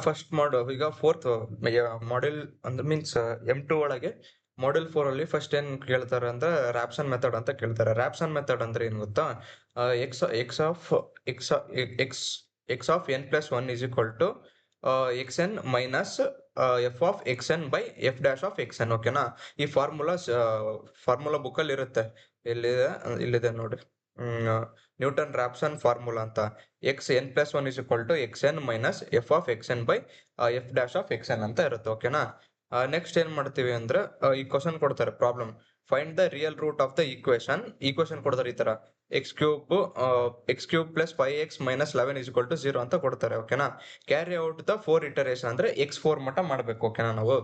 First ಈಗ fourth model ಅಂದ್ರೆ means M2 ಒಳಗೆ ಮಾಡೆಲ್ 4 ಅಲ್ಲಿ ಫಸ್ಟ್ ಏನ್ ಕೇಳ್ತಾರೆ ಅಂದ್ರೆ ರ್ಯಾಪ್ಸನ್ ಮೆಥಡ್ ಅಂತ ಕೇಳ್ತಾರೆ. ರ್ಯಾಪ್ಸನ್ ಮೆಥಡ್ ಅಂದ್ರೆ ಏನ್ ಗೊತ್ತಾ? X x of x x x of n plus one is equal to x n minus f of x n by f dash of x n. ಓಕೆನಾ? ಈ ಫಾರ್ಮುಲಾ ಬುಕ್ ಅಲ್ಲಿ ಇರುತ್ತೆ. ಇಲ್ಲಿದೆ ನೋಡಿ. ನ್ಯೂಟನ್ ರ್ಯಾಪ್ಸನ್ ಫಾರ್ಮುಲಾ ಅಂತ. X n plus one is equal to x n minus f of x n by f dash of x n ಅಂತ ಇರುತ್ತೆ. ಓಕೆನಾ? ನೆಕ್ಸ್ಟ್ ಏನ್ ಮಾಡ್ತೀವಿ ಅಂದ್ರೆ ಈ ಕ್ವಶನ್ ಕೊಡ್ತಾರೆ problem. Find the real root of the equation ಕೊಡ್ತಾರೆ ಈ ತರ. X cube plus 5x minus 11 is equal to 0 ಅಂತ ಕೊಡ್ತಾರೆ. ಓಕೆನಾ? ಕ್ಯಾರಿ ಔಟ್ ದ 4 ಇಟರೇಷನ್ ಅಂದ್ರೆ x4 ಮಟ್ಟ ಮಾಡ್ಬೇಕು. ಓಕೆನಾ? ನಾವು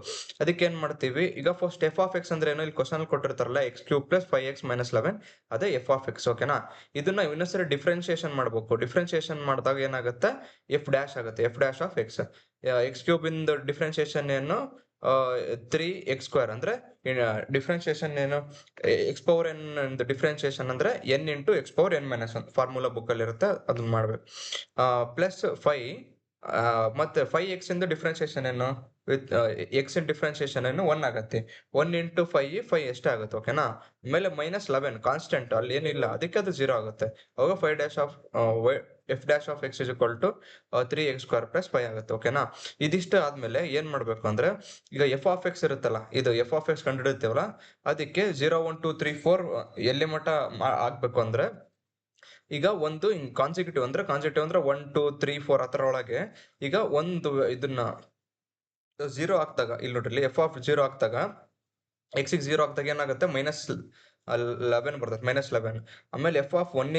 ಅದಕ್ಕೆ ಏನ್ ಮಾಡ್ತೀವಿ ಈಗ ಫಸ್ಟ್ ಎಫ್ ಆಫ್ ಎಕ್ಸ್ ಅಂದ್ರೆ ಏನು, ಇಲ್ಲಿ question ಕೊಟ್ಟಿರ್ತಾರಲ್ಲ x³ plus 5x minus 11 ಅದೇ ಎಫ್ ಆಫ್ ಎಕ್ಸ್. ಓಕೆನಾ? ಇದನ್ನ ಇನ್ನೊಂದ್ಸರಿ ಡಿಫ್ರೆನ್ಶಿಯೇಷನ್ ಮಾಡ್ಬೇಕು. ಡಿಫ್ರೆನ್ಶಿಯೇಷನ್ ಮಾಡಿದಾಗ ಏನಾಗುತ್ತೆ, ಎಫ್ ಡ್ಯಾಶ್ ಆಗುತ್ತೆ, F dash of X. x³ ಇಂದ ಡಿಫ್ರೆನ್ಶಿಯೇಷನ್ ಏನು, 3x² ಅಂದ್ರೆ ಡಿಫ್ರೆನ್ಶಿಯೇಷನ್ ಏನು, ಎಕ್ಸ್ ಪವರ್ ಎನ್ ಡಿಫ್ರೆನ್ಶಿಯೇಷನ್ ಅಂದ್ರೆ N into X power N minus one formula book ಅಲ್ಲಿ ಇರುತ್ತೆ, ಅದನ್ನ ಮಾಡ್ಬೇಕು. ಪ್ಲಸ್ 5 ಮತ್ತೆ 5x ಇಂದ ಡಿಫ್ರೆನ್ಶಿಯೇಷನ್ ಏನು, ವಿತ್ ಎಕ್ಸ್ ಇನ್ ಡಿಫ್ರೆನ್ಶಿಯೇಷನ್ ಏನು 1 ಆಗತ್ತೆ. 1 ಇಂಟು 5 ಎಷ್ಟೇ ಆಗುತ್ತೆ. ಓಕೆನಾ? ಆಮೇಲೆ ಮೈನಸ್ 11 ಕಾನ್ಸ್ಟೆಂಟ್ ಅಲ್ಲಿ ಏನಿಲ್ಲ, ಅದಕ್ಕೆ ಅದು 0 ಆಗುತ್ತೆ. ಅವಾಗ 5 dash of f dash of x is equal to 3x² plus 5 ಆಗುತ್ತೆ. ಓಕೆನಾ? ಇದಿಷ್ಟು ಆದ್ಮೇಲೆ ಏನ್ ಮಾಡ್ಬೇಕು ಅಂದ್ರೆ ಈಗ ಎಫ್ ಆಫ್ ಎಕ್ಸ್ ಇರುತ್ತಲ್ಲ, ಇದು ಎಫ್ ಆಫ್ ಎಕ್ಸ್ ಕಂಡುಹಿಡಿತೀವಲ್ಲ, ಅದಕ್ಕೆ 0 1 2 3 4 ಎಲ್ಲಿ ಮಟ್ಟ ಆಗ್ಬೇಕು ಅಂದ್ರೆ ಈಗ ಒಂದು ಕಾನ್ಸಿಕ್ಯೂಟಿವ್ ಅಂದ್ರೆ 1 2 3 4 ಅದರ ಒಳಗೆ ಈಗ ಒಂದು ಇದನ್ನ 0 ಹಾಕ್ದಾಗ, ಇಲ್ಲಿ ನೋಡ್ರಿ ಎಫ್ ಆಫ್ 0 ಹಾಕ್ದಾಗ ಎಕ್ಸ್ 0 ಹಾಕ್ದಾಗ ಏನಾಗುತ್ತೆ, ಮೈನಸ್ 11 ಬರ್ತದೆ, ಮೈನಸ್ 11. ಆಮೇಲೆ ಎಫ್ ಆಫ್ ಒನ್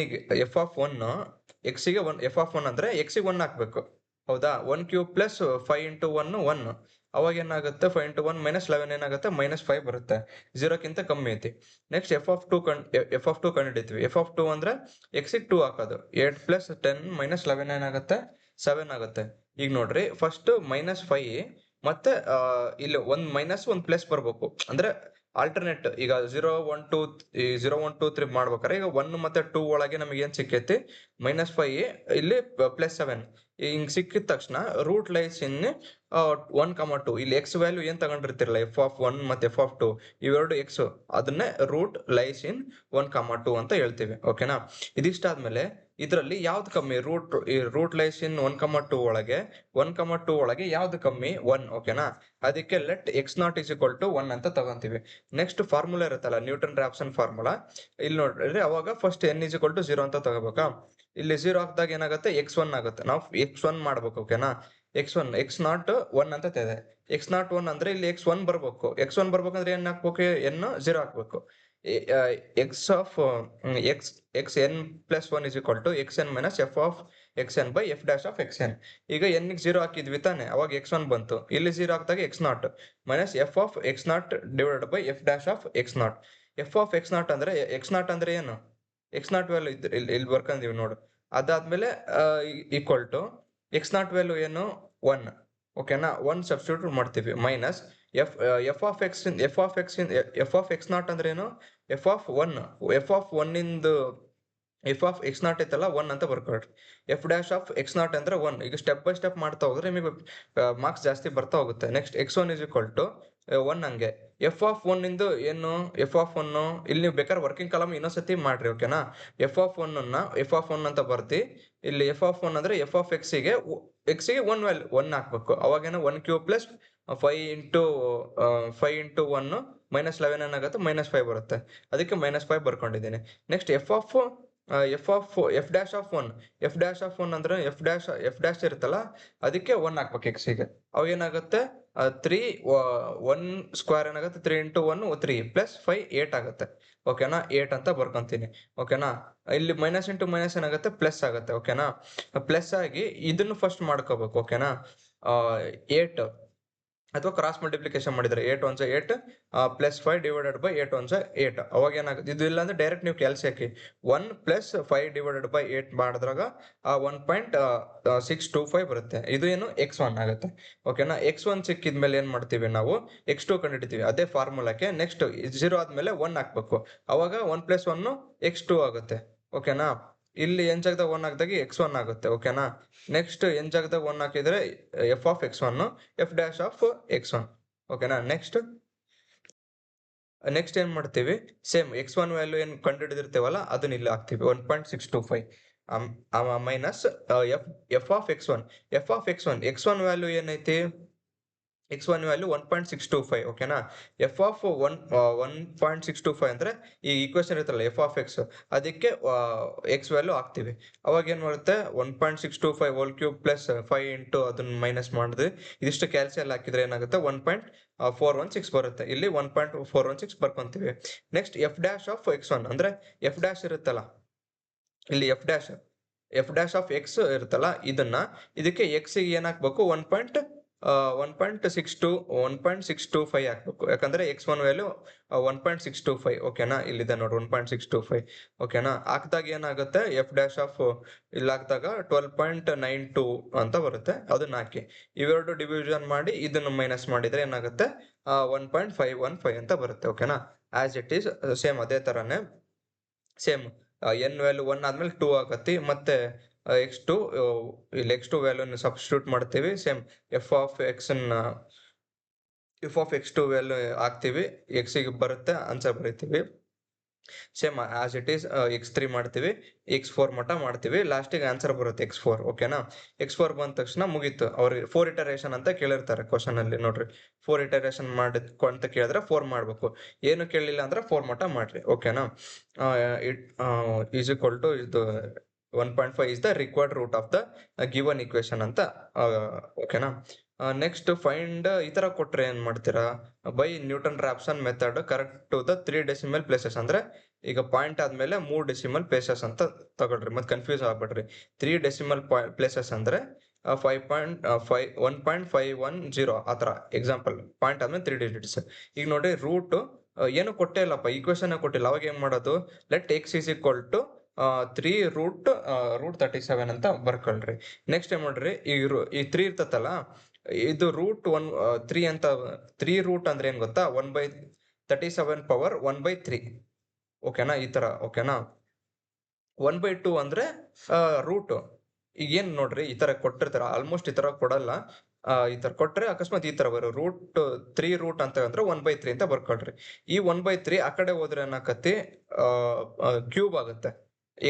ಎಕ್ಸಿಗೆ 1, ಎಫ್ ಆಫ್ 1 ಅಂದ್ರೆ ಎಕ್ಸಿಗೆ 1 ಹಾಕ್ಬೇಕು. ಹೌದಾ? 1³ ಪ್ಲಸ್ 5 ಇಂಟು 1 ಅವಾಗ ಏನಾಗುತ್ತೆ, 5 ಇಂಟು 1 ಮೈನಸ್ 11 ಏನಾಗುತ್ತೆ, ಮೈನಸ್ 5 ಬರುತ್ತೆ. 0ಕ್ಕಿಂತ ಕಮ್ಮಿ ಐತಿ. ನೆಕ್ಸ್ಟ್ ಎಫ್ ಆಫ್ 2 ಕಂಡಿಡಿತೀವಿ. ಎಫ್ ಆಫ್ 2 ಅಂದ್ರೆ ಎಕ್ಸಿಗೆ 2 ಹಾಕೋದು. 8 ಪ್ಲಸ್ 10 ಮೈನಸ್ 11 ಏನಾಗುತ್ತೆ, 7 ಆಗುತ್ತೆ. ಈಗ ನೋಡ್ರಿ ಫಸ್ಟ್ ಮೈನಸ್ 5 ಮತ್ತೆ ಇಲ್ಲಿ ಒಂದ್ ಮೈನಸ್ ಒಂದ್ ಪ್ಲಸ್ ಬರ್ಬೇಕು. ಅಂದ್ರೆ ಆಲ್ಟರ್ನೇಟ್ ಈಗ 0 1 2 0 1 2 3 ಮಾಡ್ಬೇಕಾರೆ ಈಗ 1 ಮತ್ತೆ 2 ಒಳಗೆ ನಮಗೆ ಏನ್ ಸಿಕ್ಕೈತಿ, -5 ಇಲ್ಲಿ +7 ಹಿಂಗ್ ಸಿಕ್ಕಿದ ತಕ್ಷಣ ರೂಟ್ ಲೈಸ್ ಇನ್ 1, 2. ಇಲ್ಲಿ ಎಕ್ಸ್ ವ್ಯಾಲ್ಯೂ ಏನ್ ತಗೊಂಡಿರ್ತಿರಲ್ಲ, ಎಫ್ ಆಫ್ 1 ಮತ್ತೆ ಎಫ್ ಆಫ್ 2 ಇವೆರಡು ಎಕ್ಸ್, ಅದನ್ನೇ ರೂಟ್ ಲೈಸ್ ಇನ್ 1, 2 ಅಂತ ಹೇಳ್ತೀವಿ. ಓಕೆನಾ? ಇದಿಷ್ಟಾದ್ಮೇಲೆ ಇದರಲ್ಲಿ ಯಾವ್ದು ಕಮ್ಮಿ, ರೂಟ್ ಲೈಸ್ ಇನ್ 1, 2 ಒಳಗೆ 1, 2 ಒಳಗೆ ಯಾವ್ದು ಕಮ್ಮಿ, 1. ಓಕೆನಾ? ಅದಕ್ಕೆ let x0 is equal to 1 ಅಂತ ತಗೊಂತೀವಿ. ನೆಕ್ಸ್ಟ್ ಫಾರ್ಮುಲಾ ಇರುತ್ತಲ್ಲ, ನ್ಯೂಟನ್ ರಾಪ್ಸನ್ ಫಾರ್ಮುಲಾ, ಇಲ್ಲಿ ನೋಡ್ರಿ ಅವಾಗ first n is equal to 0 ಅಂತ ತಗೋಬೇಕಾ. ಇಲ್ಲಿ 0 ಹಾಕಿದಾಗ ಏನಾಗುತ್ತೆ, x1 ಆಗುತ್ತೆ. ನಾವು x1 ಮಾಡ್ಬೇಕು. ಓಕೆನಾ? x1 x0 1 ಅಂತ ಇದೆ. x0 1 ಅಂದ್ರೆ ಇಲ್ಲಿ x1 ಬರ್ಬೇಕು. x1 ಬರ್ಬೇಕಂದ್ರೆ ಏನ್ ಹಾಕ್ಬೇಕು, n 0 ಹಾಕ್ಬೇಕು. X of x n plus 1 is equal to x n minus f of x n by f dash of x n. ಈಗ n ಗೆ 0 ಹಾಕಿದ್ವಿ ತಾನೆ, ಅವಾಗ x1 ಬಂತು. ಇಲ್ಲಿ 0 ಹಾಕಿದಾಗ x0 minus f of x0 divided by f dash of x0. F of x0 ಅಂದ್ರೆ ಅಂದ್ರೆ ಏನು, x0 ವ್ಯಾಲ್ಯೂ ಇಲ್ಲಿ ಬರ್ಕೊಂಡಿವಿ ನೋಡು. ಅದಾದ್ಮೇಲೆ ಈಕ್ವಲ್ ಟು x0 ವ್ಯಾಲ್ಯೂ ಏನು, 1. ಓಕೆನಾ? 1 ಸಬ್ಸ್ಟಿಟ್ಯೂಟ್ ಮಾಡ್ತೀವಿ ಮೈನಸ್ ಎಫ್ ಆಫ್ x0 ಅಂದ್ರೆ ಏನು, ಎಫ್ ಆಫ್ 1 ಇಂದು ಎಫ್ ಆಫ್ x0 ಐತಲ್ಲ 1 ಅಂತ ಬರ್ಕೊಳ್ರಿ. ಎಫ್ ಡ್ಯಾಶ್ ಆಫ್ x0 ಅಂದ್ರೆ 1. ಈಗ ಸ್ಟೆಪ್ ಬೈ ಸ್ಟೆಪ್ ಮಾಡ್ತಾ ಹೋದ್ರೆ ನಿಮಗೆ ಮಾರ್ಕ್ಸ್ ಜಾಸ್ತಿ ಬರ್ತಾ ಹೋಗುತ್ತೆ. Next x1 is equal to 1 ಹಂಗೆ. ಎಫ್ ಆಫ್ 1 ಇಂದು ಏನು, ಎಫ್ ಆಫ್ 1 ಇಲ್ಲಿ ನೀವು ಬೇಕಾದ್ರೆ ವರ್ಕಿಂಗ್ ಕಾಲಮ್ ಇನ್ನೊಂದ್ಸತಿ ಮಾಡ್ರಿ. ಓಕೆನಾ? ಎಫ್ ಆಫ್ 1 ಅಂತ ಬರ್ತಿ. ಇಲ್ಲಿ ಎಫ್ ಆಫ್ 1 ಅಂದ್ರೆ ಎಫ್ ಆಫ್ ಎಕ್ಸಿಗೆ 1 ವ್ಯಾಲ್ಯೂ 1 ಹಾಕ್ಬೇಕು. ಅವಾಗೇನೋ 1³ ಪ್ಲಸ್ 5 ಇಂಟು 1 ಮೈನಸ್ 11 ಏನಾಗುತ್ತೆ, -5 ಬರುತ್ತೆ. ಅದಕ್ಕೆ -5 ಬರ್ಕೊಂಡಿದ್ದೀನಿ. ನೆಕ್ಸ್ಟ್ ಎಫ್ ಡ್ಯಾಶ್ ಆಫ್ 1 ಅಂದ್ರೆ ಎಫ್ ಡ್ಯಾಶ್ ಇರುತ್ತಲ್ಲ, ಅದಕ್ಕೆ 1 ಹಾಕ್ಬೇಕು ಎಕ್ಸಿಗೆ. ಅವಾಗ ಏನಾಗುತ್ತೆ, 3 1 ಸ್ಕ್ವೇರ್ ಏನಾಗುತ್ತೆ, 3 ಇಂಟು 1 3 ಪ್ಲಸ್ 5 8 ಆಗುತ್ತೆ. ಓಕೆನಾ? 8 ಅಂತ ಬರ್ಕೊಂತೀನಿ. ಓಕೆನಾ? ಇಲ್ಲಿ ಮೈನಸ್ ಇಂಟು ಮೈನಸ್ ಏನಾಗುತ್ತೆ, ಪ್ಲಸ್ ಆಗುತ್ತೆ. ಓಕೆನಾ? ಪ್ಲಸ್ ಆಗಿ ಇದನ್ನು ಫಸ್ಟ್ ಮಾಡ್ಕೋಬೇಕು. ಓಕೆನಾ? 8 ಅಥವಾ ಕ್ರಾಸ್ ಮಲ್ಟಿಪ್ಲಿಕೇಶನ್ ಮಾಡಿದ್ರೆ 8 1 8 ಪ್ಲಸ್ 5 ಡಿವೈಡೆಡ್ ಬೈ 8 1 8. ಅವಾಗ ಏನಾಗುತ್ತೆ, ಇದು ಇಲ್ಲ ಅಂದ್ರೆ ಡೈರೆಕ್ಟ್ ನೀವು ಕ್ಯಾಲ್ಸಿ ಹಾಕಿ 1 ಪ್ಲಸ್ 5 ಡಿವೈಡೆಡ್ ಬೈ 8 ಮಾಡಿದ್ರಾಗ 1.625 ಬರುತ್ತೆ. ಇದು ಏನು, x1 ಆಗುತ್ತೆ. ಓಕೆನಾ? x1 ಸಿಕ್ಕಿದ್ಮೇಲೆ ಏನ್ ಮಾಡ್ತೀವಿ ನಾವು, x2 ಕಂಡುಹಿಡಿತೀವಿ ಅದೇ ಫಾರ್ಮುಲಾಕ್ಕೆ. ನೆಕ್ಸ್ಟ್ 0 ಆದ್ಮೇಲೆ 1 ಹಾಕ್ಬೇಕು. ಅವಾಗ 1 + 1 x2 ಆಗುತ್ತೆ. ಓಕೆನಾ? ಇಲ್ಲಿ n ಜಾಗದಾಗ 1 ಹಾಕಿದಾಗ x1 ಆಗುತ್ತೆ. ಓಕೆನಾ? ನೆಕ್ಸ್ಟ್ n ಜಾಗದಾಗ 1 ಹಾಕಿದ್ರೆ f of x1 f dash of x1. ಓಕೆನಾ? ನೆಕ್ಸ್ಟ್ ಏನ್ ಮಾಡ್ತೀವಿ, ಸೇಮ್ x1 ವ್ಯಾಲ್ಯೂ ಏನ್ ಕಂಡು ಹಿಡಿದಿರ್ತೀವಲ್ಲ ಅದನ್ನ ಇಲ್ಲಿ ಹಾಕ್ತೀವಿ 1.625 minus f of x1. x1 value ಏನೈತಿ, x1 ವ್ಯಾಲ್ಯೂ 1.625. ಓಕೆನಾ? ಎಫ್ ಆಫ್ 1.625 ಅಂದ್ರೆ ಈ ಈಕ್ವೇಶನ್ ಇರುತ್ತಲ್ಲ ಎಫ್ ಆಫ್ ಎಕ್ಸ್, ಅದಕ್ಕೆ ಎಕ್ಸ್ ವ್ಯಾಲ್ಯೂ ಹಾಕ್ತಿವಿ. ಅವಾಗ ಏನ್ ಬರುತ್ತೆ 1.625 ಹೋಲ್ ಕ್ಯೂಬ್ ಪ್ಲಸ್ 5 ಇಂಟು ಅದನ್ನ ಮೈನಸ್ ಮಾಡಿದ್ವಿ. ಇದಿಷ್ಟು ಕ್ಯಾಲ್ಸಿಯಲ್ ಹಾಕಿದ್ರೆ ಏನಾಗುತ್ತೆ 1.416 ಬರುತ್ತೆ. ಇಲ್ಲಿ 1.416 ಬರ್ಕೊಂತೀವಿ. Next F dash of x1 ಅಂದ್ರೆ ಎಫ್ ಡ್ಯಾಶ್ ಇರುತ್ತಲ್ಲ ಇಲ್ಲಿ ಎಫ್ ಡ್ಯಾಶ್ ಆಫ್ ಎಕ್ಸ್ ಇರುತ್ತಲ್ಲ ಇದನ್ನ ಇದಕ್ಕೆ ಎಕ್ಸ್ ಏನ್ ಹಾಕ್ಬೇಕು 1.625 ಹಾಕ್ಬೇಕು. ಯಾಕಂದ್ರೆ x1 ವ್ಯಾಲ್ಯೂ 1.625. ಓಕೆನಾ? ಇಲ್ಲಿದೆ ನೋಡಿ 1.625. ಓಕೆನಾ? ಹಾಕಿದಾಗ ಏನಾಗುತ್ತೆ ಎಫ್ ಡ್ಯಾಶ್ ಆಫ್ ಇಲ್ಲಿ ಹಾಕಿದಾಗ 12.92 ಅಂತ ಬರುತ್ತೆ. ಅದನ್ನ ಹಾಕಿ ಇವೆರಡು ಡಿವಿಷನ್ ಮಾಡಿ ಇದನ್ನು ಮೈನಸ್ ಮಾಡಿದ್ರೆ ಏನಾಗುತ್ತೆ 1.515 ಅಂತ ಬರುತ್ತೆ. ಓಕೆನಾ? ಆಸ್ ಇಟ್ ಈಸ್ ಸೇಮ್ ಅದೇ ತರಾನೇ ಸೇಮ್ ಎನ್ ವ್ಯಾಲ್ಯೂ 1 ಆದ್ಮೇಲೆ 2 ಆಗತ್ತೆ. ಮತ್ತೆ x2 ಇಲ್ಲಿ x2 ವ್ಯಾಲ್ಯೂನ ಸಬ್ಸ್ಟಿಟ್ಯೂಟ್ ಮಾಡ್ತೀವಿ. Same F of x2 value ಹಾಕ್ತಿವಿ, x ಗೆ ಬರುತ್ತೆ ಆನ್ಸರ್ ಬರೀತೀವಿ. Same as it is x3 ಮಾಡ್ತೀವಿ, x4 ಮಟ್ಟ ಮಾಡ್ತೀವಿ, ಲಾಸ್ಟಿಗೆ ಆನ್ಸರ್ ಬರುತ್ತೆ x4. ಓಕೆನಾ? x4 ಬಂದ ತಕ್ಷಣ ಮುಗೀತು. ಅವ್ರಿಗೆ 4 ಇಟರೇಷನ್ ಅಂತ ಕೇಳಿರ್ತಾರೆ ಕ್ವಶನ್ ಅಲ್ಲಿ ನೋಡ್ರಿ. 4 ಇಟರೇಷನ್ ಮಾಡಿದ್ಕು ಅಂತ ಕೇಳಿದ್ರೆ 4 ಮಾಡ್ಬೇಕು. ಏನು ಕೇಳಲಿಲ್ಲ ಅಂದ್ರೆ 4 ಮಟ್ಟ ಮಾಡ್ರಿ. ಓಕೆನಾ? ಈಸ್ ಈಕ್ವಲ್ ಟು ಇದು 1.5 is the required root of the given equation ಅಂತ. ಓಕೆನಾ? ನೆಕ್ಸ್ಟ್ ಫೈಂಡ್ ಈ ತರ ಕೊಟ್ರೆ ಏನ್ ಮಾಡ್ತೀರಾ, by Newton Raphson method correct to the 3 decimal places. ಅಂದ್ರೆ ಈಗ ಪಾಯಿಂಟ್ ಆದ್ಮೇಲೆ 3 ಡೆಸಿಮಲ್ ಪ್ಲೇಸಸ್ ಅಂತ ತಗೊಳ್ರಿ, ಮತ್ತೆ ಕನ್ಫ್ಯೂಸ್ ಆಗ್ಬೇಡ್ರಿ. 3 ಡೆಸಿಮಲ್ ಪ್ಲೇಸಸ್ ಅಂದ್ರೆ 1.510 ಆತರ. ಎಕ್ಸಾಂಪಲ್ ಪಾಯಿಂಟ್ ಆದ್ಮೇಲೆ 3 ಡಿಜಿಟ್ಸ್. ಈಗ ನೋಡಿ ರೂಟ್ ಏನು ಕೊಟ್ಟೇ ಇಲ್ಲಪ್ಪ, ಈಕ್ವೇಶನ್ ಕೊಟ್ಟಿಲ್ಲ. ಅವಾಗ ಏನ್ ಮಾಡೋದು, let x is equal to 3 root 37 ಅಂತ ಬರ್ಕೊಳ್ರಿ. ನೆಕ್ಸ್ಟ್ ಏನ್ ಮಾಡ್ರಿ, ಈ 3 ಇರ್ತತಲ್ಲ ಇದು ರೂಟ್ 3 ಅಂತ. 3 ರೂಟ್ ಅಂದ್ರೆ ಏನ್ ಗೊತ್ತಾ, 1/37 ಪವರ್ 1/3. ಓಕೆನಾ? ಈ ತರ. ಓಕೆನಾ? 1/2 ಅಂದ್ರೆ ರೂಟ್. ಈಗ ಏನ್ ನೋಡ್ರಿ ಈ ತರ ಕೊಟ್ಟಿರ್ತಾರ, ಆಲ್ಮೋಸ್ಟ್ ಈ ತರ ಕೊಡಲ್ಲ. ಈ ತರ ಕೊಟ್ರೆ ಅಕಸ್ಮಾತ್ ಈ ತರ ಬರೋ ರೂಟ್ 3 ರೂಟ್ ಅಂತ ಅಂದ್ರೆ 1/3 ಅಂತ ಬರ್ಕೊಳ್ರಿ. ಈ 1/3 ಆ ಕಡೆ ಹೋದ್ರೆ ಏನಾಕತಿ ಕ್ಯೂಬ್ ಆಗುತ್ತೆ,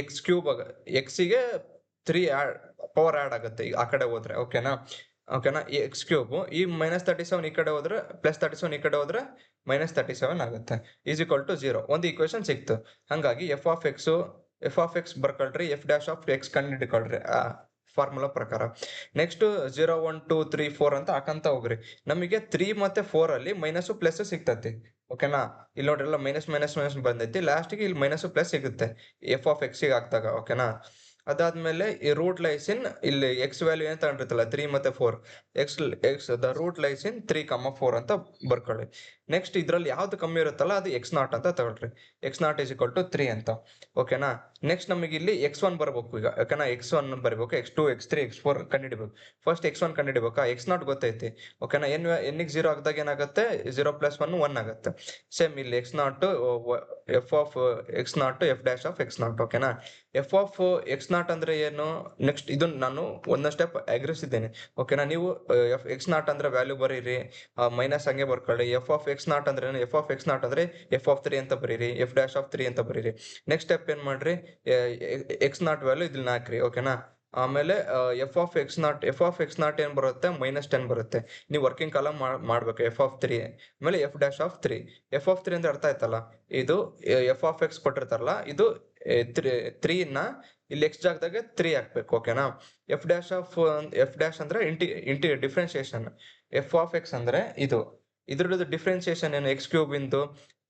ಎಕ್ಸ್ ಕ್ಯೂಬ್ ಎಕ್ಸ್ ಗೆ 3 ಪವರ್ ಆಡ್ ಆಗುತ್ತೆ ಆ ಕಡೆ ಹೋದ್ರೆ. ಓಕೆನಾ? ಎಕ್ಸ್ ಕ್ಯೂಬ್ ಈ -37 ಈ ಕಡೆ ಹೋದ್ರೆ +37 ಈ ಕಡೆ ಹೋದ್ರೆ -37 ಆಗುತ್ತೆ. Is equal to 0. ಒಂದು ಈಕ್ವೇಶನ್ ಸಿಕ್ತು. ಹಂಗಾಗಿ ಎಫ್ ಆಫ್ ಎಕ್ಸ್ ಬರ್ಕೊಳ್ರಿ, ಎಫ್ ಡ್ಯಾಶ್ ಆಫ್ ಎಕ್ಸ್ ಕಂಡು ಹಿಡ್ಕೊಳ್ರಿ ಫಾರ್ಮುಲಾ ಪ್ರಕಾರ. ನೆಕ್ಸ್ಟ್ 0 1 2 3 4 ಅಂತ ಹಾಕಂತ ಹೋಗ್ರಿ. ನಮಗೆ 3 ಮತ್ತೆ 4 ಅಲ್ಲಿ ಮೈನಸ್ ಪ್ಲಸ್ ಸಿಗ್ತತಿ. ಓಕೆನಾ? ಇಲ್ಲಿ ನೋಡ್ರಿ ಎಲ್ಲ ಮೈನಸ್ ಬಂದೈತಿ. ಲಾಸ್ಟ್ಗೆ ಇಲ್ಲಿ ಮೈನಸ್ ಪ್ಲಸ್ ಸಿಗುತ್ತೆ ಎಫ್ ಆಫ್ ಎಕ್ಸ್ ಗೆ ಹಾಕ್ದಾಗ. ಓಕೆನಾ? ಅದಾದ್ಮೇಲೆ ಈ ರೂಟ್ ಲೈಸ್ ಇನ್ ಇಲ್ಲಿ ಎಕ್ಸ್ ವ್ಯಾಲ್ಯೂ ಏನ್ ತಗೊಂಡಿರ್ತಲ್ಲ 3 ಮತ್ತೆ 4, x the root lies in 3, 4 ಅಂತ ಬರ್ಕೊಳ್ಳಿ. ನೆಕ್ಸ್ಟ್ ಇದ್ರಲ್ಲಿ ಯಾವ್ದು ಕಮ್ಮಿ ಇರುತ್ತಲ್ಲ ಅದು x0 ಅಂತ ತಗೊಳ್ರಿ. x0 is equal to 3 ಅಂತ. ಓಕೆನಾ? ನೆಕ್ಸ್ಟ್ ನಮಗೆ ಇಲ್ಲಿ x1 ಬರ್ಬೇಕು ಈಗ. ಓಕೆನಾ? x1 ಬರಬೇಕು, x2 x3 x4 ಕಂಡಿಡಿಬೇಕು. First x1 ಕಂಡಿಡಿಬೇಕಾ, x0 ಗೊತ್ತೈತಿ. ಓಕೆನಾ? n ಗೆ 0 ಆಗದಾಗ ಏನಾಗುತ್ತೆ 0 + 1 1 ಆಗುತ್ತೆ. ಸೇಮ್ ಇಲ್ಲಿ x0 F of x0 F dash of x0. ಓಕೆನಾ? ಎಫ್ ಆಫ್ x0 ಅಂದ್ರೆ ಏನು, ನೆಕ್ಸ್ಟ್ ಇದನ್ನ ನಾನು ಒಂದೊಂದು ಸ್ಟೆಪ್ ಅಗ್ರಿಸಿದ್ದೇನೆ. ಓಕೆನಾ? ನೀವು x0 ಅಂದ್ರೆ ವ್ಯಾಲ್ಯೂ ಬರೀರಿ, ಮೈನಸ್ ಹಂಗೆ ಬರ್ಕೊಳ್ಳಿ. ಎಫ್ ಆಫ್ x0 ಅಂದ್ರೆ ಎಫ್ ಆಫ್ x0 ಅಂದ್ರೆ ಎಫ್ ಆಫ್ 3 ಅಂತ ಬರೀರಿ, ಎಫ್ ಡ್ಯಾಶ್ ಆಫ್ 3 ಅಂತ ಬರೀರಿ. ನೆಕ್ಸ್ಟ್ ಸ್ಟೆಪ್ ಏನ್ ಮಾಡ್ರಿ, x0 ವ್ಯಾಲ್ಯೂ ಇದನ್ನ ಹಾಕ್ರಿ. ಓಕೆನಾ? ಆಮೇಲೆ ಎಫ್ ಆಫ್ x0 ಏನ್ ಬರುತ್ತೆ -10 ಬರುತ್ತೆ. ನೀವು ವರ್ಕಿಂಗ್ ಕಾಲಮ್ ಮಾಡ್ಬೇಕು ಎಫ್ ಆಫ್ 3 ಆಮೇಲೆ F dash of 3. F of 3 ಅಂದ್ರೆ ಅರ್ಥ ಆಯ್ತಲ್ಲ, ಇದು ಎಫ್ ಆಫ್ ಎಕ್ಸ್ ಕೊಟ್ಟಿರ್ತಾರಲ್ಲ ಇದು 3 ನ ಇಲ್ಲಿ ಎಕ್ಸ್ ಜಾಗದಾಗ 3 ಹಾಕ್ಬೇಕು. ಓಕೆನಾ? ಎಫ್ ಡ್ಯಾಶ್ ಅಂದ್ರೆ ಡಿಫ್ರೆನ್ಸಿಯೇಷನ್. ಎಫ್ ಆಫ್ ಎಕ್ಸ್ ಅಂದ್ರೆ ಇದ್ರದ್ದು ಡಿಫ್ರೆನ್ಸಿಯೇಷನ್ ಏನು, ಎಕ್ಸ್ ಕ್ಯೂಬ್ ಇಂದು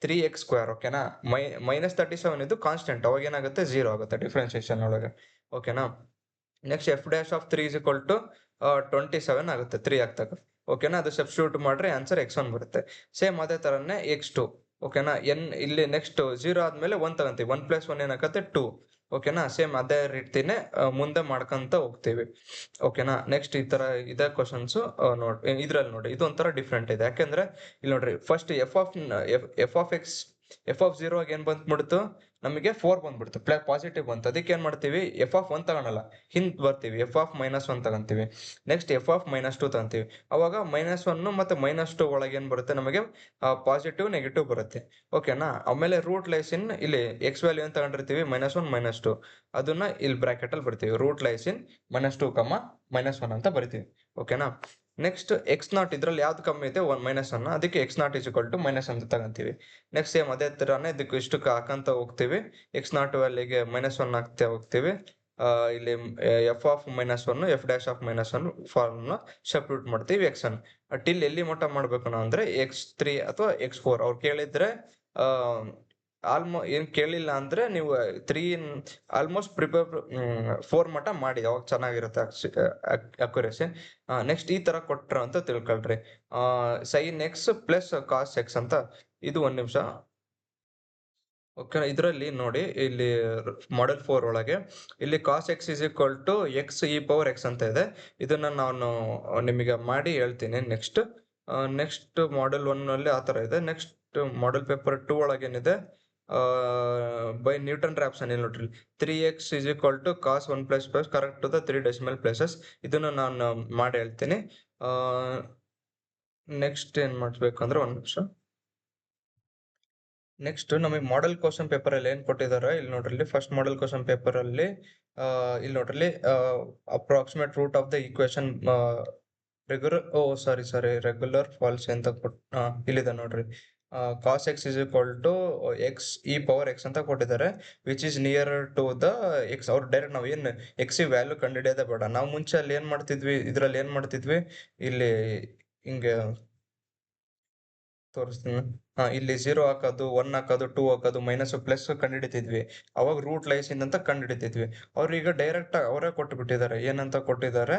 3x². ಓಕೆನಾ? -37 ಇದು ಕಾನ್ಸ್ಟೆಂಟ್, ಅವಾಗ ಏನಾಗುತ್ತೆ 0 ಆಗುತ್ತೆ ಡಿಫ್ರೆನ್ಸಿಯೇಷನ್ ಒಳಗೆ. ಓಕೆನಾ? Next F dash of 3 is equal to 27 ಆಗುತ್ತೆ 3 ಹಾಕ್ದಾಗ. ಓಕೆನಾ? ಅದು ಸಬ್ಸ್ಟಿಟ್ಯೂಟ್ ಮಾಡ್ರೆ ಆನ್ಸರ್ x1 ಬರುತ್ತೆ. ಸೇಮ್ ಅದೇ ತರನೇ x2. ಓಕೆನಾ? ಇಲ್ಲಿ ನೆಕ್ಸ್ಟ್ 0 ಆದ್ಮೇಲೆ 1 ತಗೊಂತೀವಿ, 1 + 1 ಏನಾಗುತ್ತೆ 2. ಓಕೆನಾ? ಸೇಮ್ ಅದೇ ರೀತಿನೇ ಮುಂದೆ ಮಾಡ್ಕೊಂತ ಹೋಗ್ತೀವಿ. ಓಕೆನಾ? ನೆಕ್ಸ್ಟ್ ಈ ತರ ಇದೇ ಕ್ವಶನ್ಸ್ ಇದ್ರಲ್ಲಿ ನೋಡಿ, ಇದು ಒಂಥರ ಡಿಫ್ರೆಂಟ್ ಇದೆ. ಯಾಕೆಂದ್ರೆ ಇಲ್ಲಿ ನೋಡ್ರಿ ಫಸ್ಟ್ ಎಫ್ ಆಫ್ 0 ಏನ್ ಬಂದ್ಬಿಡ್ತು ನಮಗೆ 4 ಬಂದ್ಬಿಡುತ್ತೆ, ಪಾಸಿಟಿವ್ ಬಂತು. ಅದಕ್ಕೆ ಏನ್ ಮಾಡ್ತೀವಿ, f(1) ತಗೊಳಲ್ಲ, ಹಿಂದ್ ಬರ್ತೀವಿ, f(-1) ತಗೊಂತೀವಿ. Next f(-2) ತಗೊಂತೀವಿ. ಅವಾಗ -1 ಮತ್ತೆ -2 ಒಳಗೆ ಏನ್ ಬರುತ್ತೆ ನಮಗೆ, ಪಾಸಿಟಿವ್ ನೆಗೆಟಿವ್ ಬರುತ್ತೆ. ಓಕೆನಾ. ಆಮೇಲೆ ರೂಟ್ ಲೈಸ್ ಇನ್, ಇಲ್ಲಿ ಎಕ್ಸ್ ವ್ಯಾಲ್ಯೂ ಅಂತ ತಗೊಂಡಿರ್ತೀವಿ -1 -2, ಅದನ್ನ ಇಲ್ಲಿ ಬ್ರಾಕೆಟ್ ಅಲ್ಲಿ ಬರ್ತೀವಿ, ರೂಟ್ ಲೈಸ್ ಇನ್ -2, -1 ಅಂತ ಬರಿತೀವಿ. ಓಕೆನಾ. ನೆಕ್ಸ್ಟ್ x0 ಇದ್ರಲ್ಲಿ ಯಾವ್ದು ಕಮ್ಮಿ ಐತೆ, -1, ಅದಕ್ಕೆ x0 -1 ಅಂತ ತಗೊಂತೀವಿ. ನೆಕ್ಸ್ಟ್ ಸೇಮ್ ಅದೇ ತರಾನೇ ಇದಕ್ಕೆ ಇಷ್ಟಕ್ಕೆ ಹಾಕಂತ ಹೋಗ್ತೀವಿ, x0 ವ್ಯಾಲ್ಯೂಗೆ -1 ಹಾಕ್ತಾ ಹೋಗ್ತೀವಿ. ಇಲ್ಲಿ f(-1), f'(-1) ಫಾರ್ಮ್ನ ಸಬ್ಸ್ಟಿಟ್ಯೂಟ್ ಮಾಡ್ತೀವಿ x1. ಟಿಲ್ ಎಲ್ಲಿ ಮಟ್ಟ ಮಾಡ್ಬೇಕು ನಾವು ಅಂದ್ರೆ x3 ಅಥವಾ x4. ಅವ್ರು ಕೇಳಿದ್ರೆ ಏನ್ ಕೇಳಿಲ್ಲ ಅಂದ್ರೆ ನೀವು 3 ಆಲ್ಮೋಸ್ಟ್ ಪ್ರಿಪೇರ್ 4 ಮಟ್ಟ ಮಾಡಿ, ಅವಾಗ ಚೆನ್ನಾಗಿರುತ್ತೆ ಅಕ್ಯುರೇಸಿ. ನೆಕ್ಸ್ಟ್ ಈ ತರ ಕೊಟ್ರ ಅಂತ ತಿಳ್ಕೊಳ್ರಿ, sin x plus cos x ಅಂತ. ಇದು 1 ನಿಮಿಷ. ಓಕೆ, ಇದರಲ್ಲಿ ನೋಡಿ, ಇಲ್ಲಿ ಮಾಡೆಲ್ 4 ಒಳಗೆ ಇಲ್ಲಿ cos x = x e⁻x ಅಂತ ಇದೆ. ಇದನ್ನ ನಾನು ನಿಮಗೆ ಮಾಡಿ ಹೇಳ್ತೀನಿ ನೆಕ್ಸ್ಟ್. ಮಾಡೆಲ್ 1 ಅಲ್ಲಿ ಆ ತರ ಇದೆ. ನೆಕ್ಸ್ಟ್ ಮಾಡೆಲ್ ಪೇಪರ್ 2 ಒಳಗೆ ಏನಿದೆ, ಬೈ ನ್ಯೂಟನ್ ರಾಪ್ಸನ್ ಇಲ್ಲಿ ನೋಡ್ರಿ, 3x = cos 1 + correct to the 3 decimal places. ಇದನ್ನು ನಾನು ಮಾಡಿ ಹೇಳ್ತೀನಿ. ನೆಕ್ಸ್ಟ್ ಏನ್ ಮಾಡ್ಬೇಕಂದ್ರೆ 1 ನಿಮಿಷ. ನೆಕ್ಸ್ಟ್ ನಮಗೆ ಮಾಡೆಲ್ ಕ್ವಶನ್ ಪೇಪರ್ ಅಲ್ಲಿ ಏನ್ ಕೊಟ್ಟಿದ್ದಾರೆ ಇಲ್ಲಿ ನೋಡ್ರಿ, ಫಸ್ಟ್ ಮಾಡೆಲ್ ಕ್ವಶನ್ ಪೇಪರ್ ಅಲ್ಲಿ ಇಲ್ಲಿ ನೋಡ್ರಿ, approximate root of the equation regula falsi ಅಂತ ಇಲ್ಲಿದೆ ನೋಡ್ರಿ. cos x = x e⁻x ಅಂತ ಕೊಟ್ಟಿದ್ದಾರೆ, which is near to the x. ಅವ್ರು ಡೈರೆಕ್ಟ್ ನಾವು ಏನ್ x ವ್ಯಾಲ್ಯೂ ಕಂಡುಹಿಡಿಯೋದೇ ಬೇಡ. ನಾವು ಮುಂಚೆ ಅಲ್ಲಿ ಏನ್ ಮಾಡ್ತಿದ್ವಿ, ಇದ್ರಲ್ಲಿ ಏನ್ ಮಾಡ್ತಿದ್ವಿ, ಇಲ್ಲಿ ಹಿಂಗೆ ತೋರಿಸ್ತೀನಿ. ಇಲ್ಲಿ 0 ಹಾಕೋದು, 1 ಹಾಕೋದು, 2 ಹಾಕೋದು, ಮೈನಸ್ ಪ್ಲಸ್ ಕಂಡುಹಿಡಿತಿದ್ವಿ. ಅವಾಗ ರೂಟ್ ಲೈಸ್ ಇನ್ ಅಂತ ಕಂಡುಹಿಡಿತಿದ್ವಿ. ಅವ್ರು ಈಗ ಡೈರೆಕ್ಟ್ ಅವರೇ ಕೊಟ್ಟು ಬಿಟ್ಟಿದ್ದಾರೆ, ಏನಂತ ಕೊಟ್ಟಿದ್ದಾರೆ,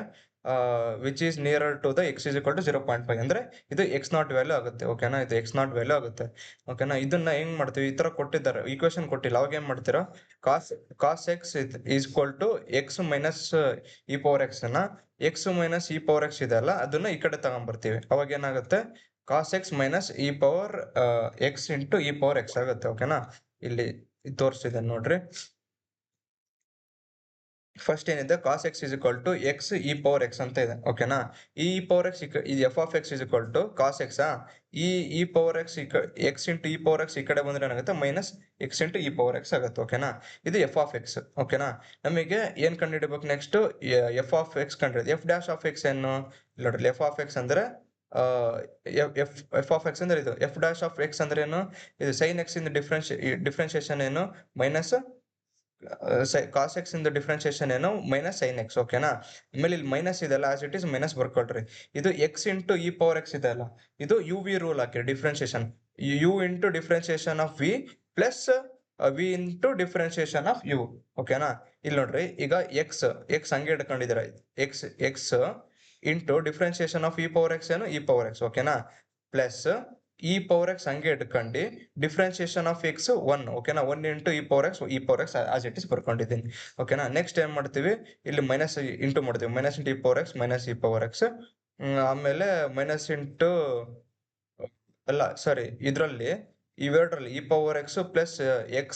which is near to the x = 0.5 ಅಂದ್ರೆ ಇದು x0 ವ್ಯಾಲ್ಯೂ ಆಗುತ್ತೆ. ಓಕೆನಾ, ಇದು x0 ವ್ಯಾಲ್ಯೂ ಆಗುತ್ತೆ. ಓಕೆನಾ. ಇದನ್ನ ಹೆಂಗ್ ಮಾಡ್ತೀವಿ, ಈ ತರ ಕೊಟ್ಟಿದ್ದಾರೆ, ಈಕ್ವೇಶನ್ ಕೊಟ್ಟಿಲ್ಲ, ಅವಾಗ ಏನ್ ಮಾಡ್ತೀರಾ, cos x = x minus e⁻x ನ x ಮೈನಸ್ e⁻x ಇದೆ ಅಲ್ಲ, ಅದನ್ನ ಈ ಕಡೆ ತಗೊಂಡ್ಬರ್ತೀವಿ. ಅವಾಗ ಏನಾಗುತ್ತೆ, cos x minus e⁻x into e⁻x ಆಗುತ್ತೆ. ಓಕೆನಾ. ಇಲ್ಲಿ ತೋರಿಸ್ತಿದೆ ನೋಡ್ರಿ. ಫಸ್ಟ್ ಏನಿದೆ, cos x = x e⁻x ಅಂತ ಇದೆ. ಓಕೆನಾ. ಈ e⁻x ಇದು f(x) = cos x. ಈ e⁻x x ಇಂಟು e⁻x ಈ ಕಡೆ ಬಂದ್ರೆ ಏನಾಗುತ್ತೆ, ಮೈನಸ್ x ಇಂಟು e⁻x ಆಗುತ್ತೆ. ಓಕೆನಾ. ಇದು f(x). ಓಕೆನಾ. ನಮಗೆ ಏನ್ ಕಂಡುಹಿಡಬೇಕು ನೆಕ್ಸ್ಟ್, f(x) ಕಂಡುಹಿಡಿದು, f'(x) ಏನು ನೋಡ್ರಿ, f(x) ಅಂದ್ರೆ f(x) ಅಂದ್ರೆ ಇದು, f'(x) ಅಂದ್ರೆ ಏನು, ಇದು sin x ಇಂದ ಡಿಫ್ರೆನ್ಶಿಯೇಷನ್ ಏನು, ಮೈನಸ್ cos x ಇಂದ ಡಿಫ್ರೆನ್ಶಿಯೇಷನ್ ಏನು, ಮೈನಸ್ sin x. ಓಕೆನಾ. ಆಮೇಲೆ ಇಲ್ಲಿ ಮೈನಸ್ ಇದೆಲ್ಲ ಆಸ್ ಇಟ್ ಇಸ್ ಮೈನಸ್ ಬರ್ಕೊಳ್ರಿ. ಇದು x ಇಂಟು e⁻x ಇದೆ ಅಲ್ಲ, ಇದು u v rule hockey differentiation, u into differentiation of v plus v into differentiation of u. ಓಕೆನಾ. ಇಲ್ಲಿ ನೋಡ್ರಿ, ಈಗ x ಹಂಗೆ ಇಟ್ಕೊಂಡಿದ್ದೀರಾ, x into differentiation of e⁻x ಏನು, e⁻x. ಓಕೆನಾ. ಪ್ಲಸ್ e⁻x ಹಂಗೆ ಇಟ್ಕೊಂಡು ಡಿಫ್ರೆನ್ಶಿಯೇಷನ್ ಆಫ್ x 1. ಓಕೆನಾ. 1 into e⁻x as it is ಬರ್ಕೊಂಡಿದ್ದೀನಿ. ಓಕೆನಾ. ನೆಕ್ಸ್ಟ್ ಏನ್ ಮಾಡ್ತೀವಿ, ಇಲ್ಲಿ ಮೈನಸ್ ಇಂಟು ಮಾಡ್ತೀವಿ, minus into e⁻x minus e⁻x. ಆಮೇಲೆ ಮೈನಸ್ ಇಂಟು ಅಲ್ಲ ಸಾರಿ, ಇದರಲ್ಲಿ ಇವೆರಡರಲ್ಲಿ e⁻x ಪ್ಲಸ್ x